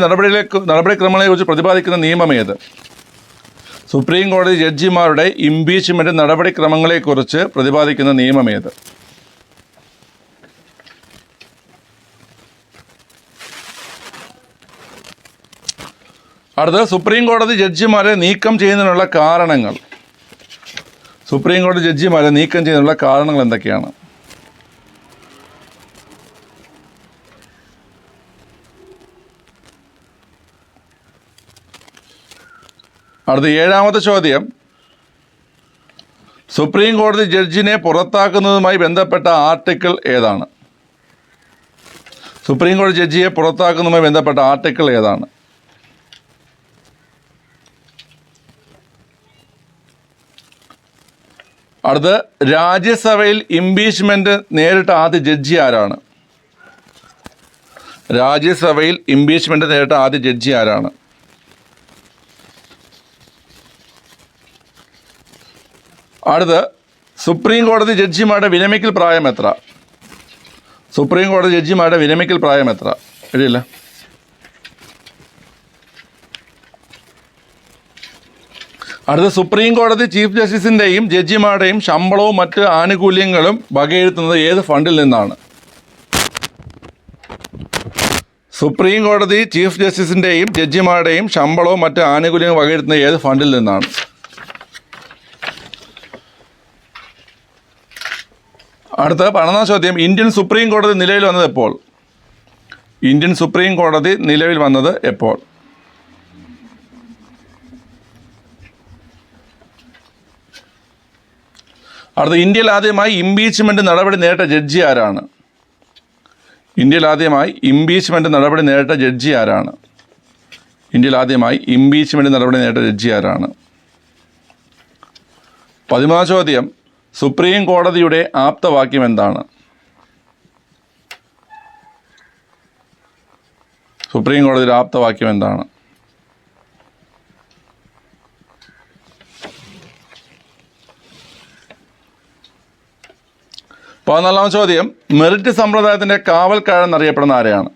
നടപടിക്രമങ്ങളെക്കുറിച്ച് പ്രതിപാദിക്കുന്ന നിയമം ഏത്? സുപ്രീം കോടതി ജഡ്ജിമാരുടെ ഇംപീച്ച്മെൻറ്റ് നടപടിക്രമങ്ങളെക്കുറിച്ച് പ്രതിപാദിക്കുന്ന നിയമം ഏത്? അടുത്തത്, സുപ്രീം കോടതി ജഡ്ജിമാരെ നീക്കം ചെയ്യുന്നതിനുള്ള കാരണങ്ങൾ. സുപ്രീം കോടതി ജഡ്ജിമാരെ നീക്കം ചെയ്യുന്നതിനുള്ള കാരണങ്ങൾ എന്തൊക്കെയാണ്? അടുത്ത ഏഴാമത്തെ ചോദ്യം, സുപ്രീം കോടതി ജഡ്ജിനെ പുറത്താക്കുന്നതുമായി ബന്ധപ്പെട്ട ആർട്ടിക്കിൾ ഏതാണ്? സുപ്രീം കോടതി ജഡ്ജിയെ പുറത്താക്കുന്നതുമായി ബന്ധപ്പെട്ട ആർട്ടിക്കിൾ ഏതാണ്? അടുത്ത്, രാജ്യസഭയിൽ ഇംപീച്ച്മെൻറ്റ് നേരിട്ട ആദ്യ ജഡ്ജി ആരാണ്? രാജ്യസഭയിൽ ഇംപീച്ച്മെൻറ്റ് നേരിട്ട ആദ്യ ജഡ്ജി ആരാണ്? അടുത്ത്, സുപ്രീം കോടതി ജഡ്ജിമാരുടെ വിരമിക്കൽ പ്രായം എത്ര? സുപ്രീം കോടതി ജഡ്ജിമാരുടെ വിരമിക്കൽ പ്രായം എത്ര? എഴുതിയില്ല. അടുത്ത, സുപ്രീം കോടതി ചീഫ് ജസ്റ്റിസിൻ്റെയും ജഡ്ജിമാരുടെയും ശമ്പളവും മറ്റ് ആനുകൂല്യങ്ങളും വകയിരുത്തുന്നത് ഏത് ഫണ്ടിൽ നിന്നാണ്? സുപ്രീം കോടതി ചീഫ് ജസ്റ്റിസിൻ്റെയും ജഡ്ജിമാരുടെയും ശമ്പളവും മറ്റ് ആനുകൂല്യങ്ങളും വകയിരുത്തുന്നത് ഏത് ഫണ്ടിൽ നിന്നാണ്? അടുത്ത 12ാം ചോദ്യം, ഇന്ത്യൻ സുപ്രീം കോടതി നിലവിൽ വന്നത് എപ്പോൾ? ഇന്ത്യൻ സുപ്രീം കോടതി നിലവിൽ വന്നത് എപ്പോൾ? അടുത്ത, ഇന്ത്യയിൽ ആദ്യമായി ഇംപീച്ച്മെൻറ്റ് നടപടി നേരിട്ട ജഡ്ജി ആരാണ്? ഇന്ത്യയിൽ ആദ്യമായി ഇംപീച്ച്മെൻറ്റ് നടപടി നേരിട്ട ജഡ്ജി ആരാണ്? ഇന്ത്യയിൽ ആദ്യമായി ഇംപീച്ച്മെൻറ്റ് നടപടി നേരിട്ട ജഡ്ജി ആരാണ്? 13ാം ചോദ്യം, സുപ്രീം കോടതിയുടെ ആപ്തവാക്യം എന്താണ്? സുപ്രീം കോടതിയുടെ ആപ്തവാക്യം എന്താണ്? 14ാമത്തെ ചോദ്യം, മെറിറ്റ് സമ്പ്രദായത്തിൻ്റെ കാവൽക്കാരൻ എന്നറിയപ്പെടുന്ന ആരെയാണ്?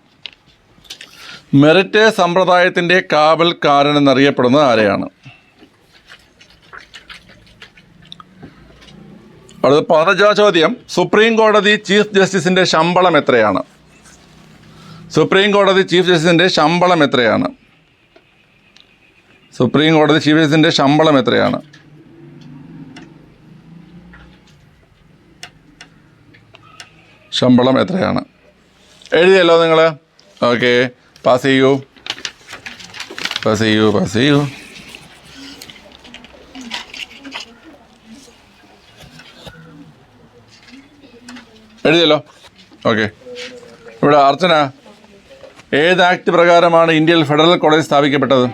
മെറിറ്റ് സമ്പ്രദായത്തിൻ്റെ കാവൽക്കാരൻ എന്നറിയപ്പെടുന്നത് ആരെയാണ്? അടുത്ത 15ാം ചോദ്യം, സുപ്രീം കോടതി ചീഫ് ജസ്റ്റിസിൻ്റെ ശമ്പളം എത്രയാണ്? സുപ്രീം കോടതി ചീഫ് ജസ്റ്റിസിൻ്റെ ശമ്പളം എത്രയാണ്? സുപ്രീം കോടതി ചീഫ് ജസ്റ്റിസിൻ്റെ ശമ്പളം എത്രയാണ്? ശമ്പളം എത്രയാണ്? എഴുതിയല്ലോ നിങ്ങൾ? ഓക്കെ, പാസ് ചെയ്യൂ. എഴുതിയല്ലോ? ഓക്കെ. ഇവിടെ അർച്ചന, ഏത് ആക്ട് പ്രകാരമാണ് ഇന്ത്യയിൽ ഫെഡറൽ കോടതി സ്ഥാപിക്കപ്പെട്ടത്?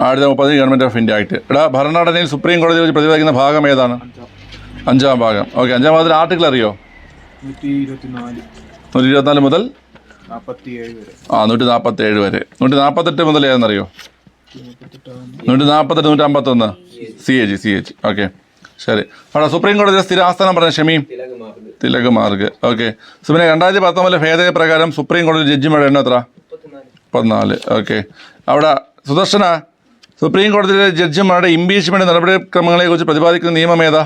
1930 ഗവൺമെൻറ് ഓഫ് ഇന്ത്യ ആക്ട്. ഇവിടെ ഭരണഘടനയിൽ സുപ്രീം കോടതിയെ വെച്ച് പ്രതിപാദിക്കുന്ന ഭാഗം ഏതാണ്? 5ാം ഭാഗം. ഓക്കെ, 5ാം ഭാഗത്തിൽ ആർട്ടിക്കിൾ അറിയോ? 124 മുതൽ 147 വരെ. 148 മുതൽ ഏതെന്നറിയോ? 148, 151 CAG. ഓക്കെ, ശരി. അവിടെ സുപ്രീം കോടതിയുടെ സ്ഥിരാസ്ഥാനം പറഞ്ഞ ഷമീം തിലക് മാർഗ്. ഓക്കെ. സുബിനെ, 2019 ഭേദഗതി പ്രകാരം സുപ്രീം കോടതി ജഡ്ജിമാരുടെ എണ്ണം എത്ര? 34. ഓക്കെ. അവിടെ സുദർശന, സുപ്രീം കോടതിയിലെ ജഡ്ജിമാരുടെ ഇംപീച്ച്മെൻറ്റ് നടപടിക്രമങ്ങളെക്കുറിച്ച് പ്രതിപാദിക്കുന്ന നിയമം ഏതാ?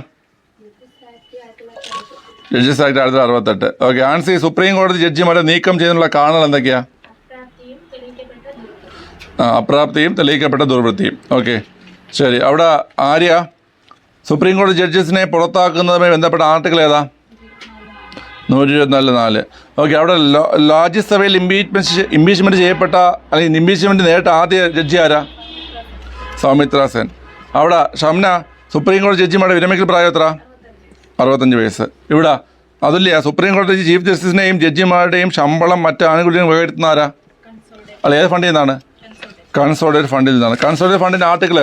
Judges act 1968. Okay. Ancy, supreme കോടതി ജഡ്ജിമാരെ നീക്കം ചെയ്യുന്നതിനുള്ള കാരണങ്ങൾ എന്തൊക്കെയാ? അപ്രാപ്തിയും തെളിയിക്കപ്പെട്ട ദുർവൃത്തിയും. ഓക്കെ, ശരി. അവിടെ ആര്യ, സുപ്രീം കോടതി ജഡ്ജസിനെ പുറത്താക്കുന്നതുമായി ബന്ധപ്പെട്ട ആർട്ടിക്കിൾ ഏതാ? 124. ഓക്കെ. അവിടെ രാജ്യസഭയിൽ ഇംപീച്ച്മെൻറ്റ് ചെയ്യപ്പെട്ട അല്ലെങ്കിൽ ഇംപീച്ച്മെൻറ്റ് നേരിട്ട ആദ്യ ജഡ്ജി ആരാ? സൗമിത്ര സെൻ. അവിടെ ഷംന, സുപ്രീം കോടതി ജഡ്ജിമാരുടെ വിരമിക്കൽ പ്രായം എത്ര? 65 വയസ്സ്. ഇവിടെ അതുല്യ, സുപ്രീം കോടതി ചീഫ് ജസ്റ്റിസിനെയും ജഡ്ജിമാരുടെയും ശമ്പളം മറ്റ് ആനുകൂല്യങ്ങൾ വകയിരുത്തുന്ന ആരാ? അല്ല, ഏത് ഫണ്ടിൽ നിന്നാണ്? കൺസോളിഡേറ്റ് ഫണ്ടിൽ നിന്നാണ്. കൺസോളിഡേറ്റ് ഫണ്ടിൻ്റെ ആർട്ടിക്കിൾ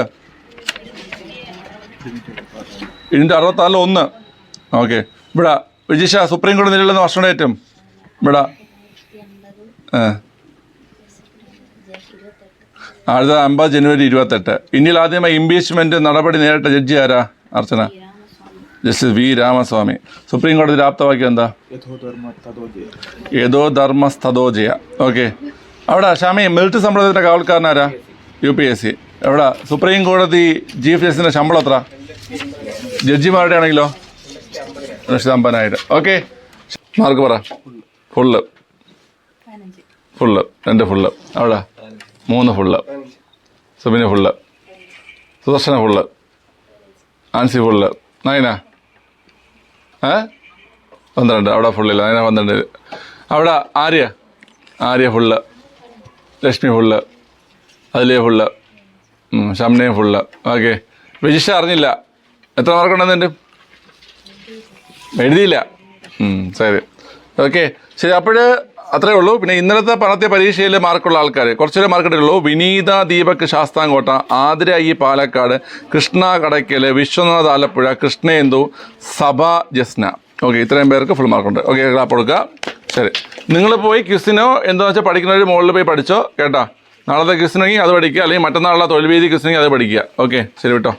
266 ഓക്കെ. ഇവിടെ വിജിഷ, സുപ്രീം കോടതി നിലവിലുള്ള വർഷം ഡേറ്റും ഇവിടെ 1950 ജനുവരി 28. ഇന്ത്യയിൽ ആദ്യമായി ഇംപീച്ച്മെൻറ്റ് നടപടി നേരിട്ട ജഡ്ജി ആരാ? Archana, justice V Ramaswamy. Supreme കോടതി ആപ്തവാക്യം എന്താ? യഥോ ധർമ്മസ്തദോ ജയ. ഓക്കെ. അവിടെ ഷാമി, മെറിറ്റ് സമ്പ്രദായത്തിൻ്റെ കാവൽക്കാരനാരാ? UPSC. അവിടെ സുപ്രീം കോടതി ചീഫ് ജസ്റ്റിസിൻ്റെ ശമ്പളം എത്ര? ജഡ്ജിമാരുടെ ആണെങ്കിലോ 150,000. ഓക്കെ, മാർക്ക് പറ. Full 2 full. അവിടെ 3 ഫുള്ള്. സുബിന് full. Sudarshana full. Ancy full. Nayana 12. അവിടെ ഫുള്ളില്ല. നയന 12. അവിടെ ആര്യ ഫുള്ള്. ലക്ഷ്മി ഫുള്ള്. അതിലേ ഫുള്ള്. ഷംനയും ഫുള്ള്. ഓക്കെ. വിജിഷ അറിഞ്ഞില്ല. എത്ര മാർക്കുണ്ടെന്നുണ്ട്? എഴുതിയില്ല. ശരി. ഓക്കെ, ശരി. അപ്പോൾ അത്രേ ഉള്ളൂ. പിന്നെ ഇന്നലത്തെ പണത്തെ പരീക്ഷയിൽ മാർക്കുള്ള ആൾക്കാർ കുറച്ചുകൂടെ മാർക്ക് ഇട്ടുള്ളൂ. വിനീത ദീപക് ശാസ്താംകോട്ട, ആതിര ഇ പാലക്കാട്, കൃഷ്ണ കടയ്ക്കൽ, വിശ്വനാഥ് ആലപ്പുഴ, കൃഷ്ണേന്ദു, സഭ ജസ്ന. ഓക്കെ, ഇത്രയും പേർക്ക് ഫുൾ മാർക്കുണ്ട്. ഓക്കെ, ക്ലാപ്പ് കൊടുക്കുക. ശരി, നിങ്ങൾ പോയി ക്വിസിനോ എന്താണെന്ന് വെച്ചാൽ പഠിക്കുന്നവർ മുകളിൽ പോയി പഠിച്ചോ കേട്ടോ. നാളത്തെ ക്വിസിനെങ്കിൽ അത് പഠിക്കുക, അല്ലെങ്കിൽ മറ്റന്നാളുള്ള തൊഴിൽ വീതി ക്വിസിനെങ്കിൽ അത് പഠിക്കുക. ഓക്കെ, ശരി കേട്ടോ.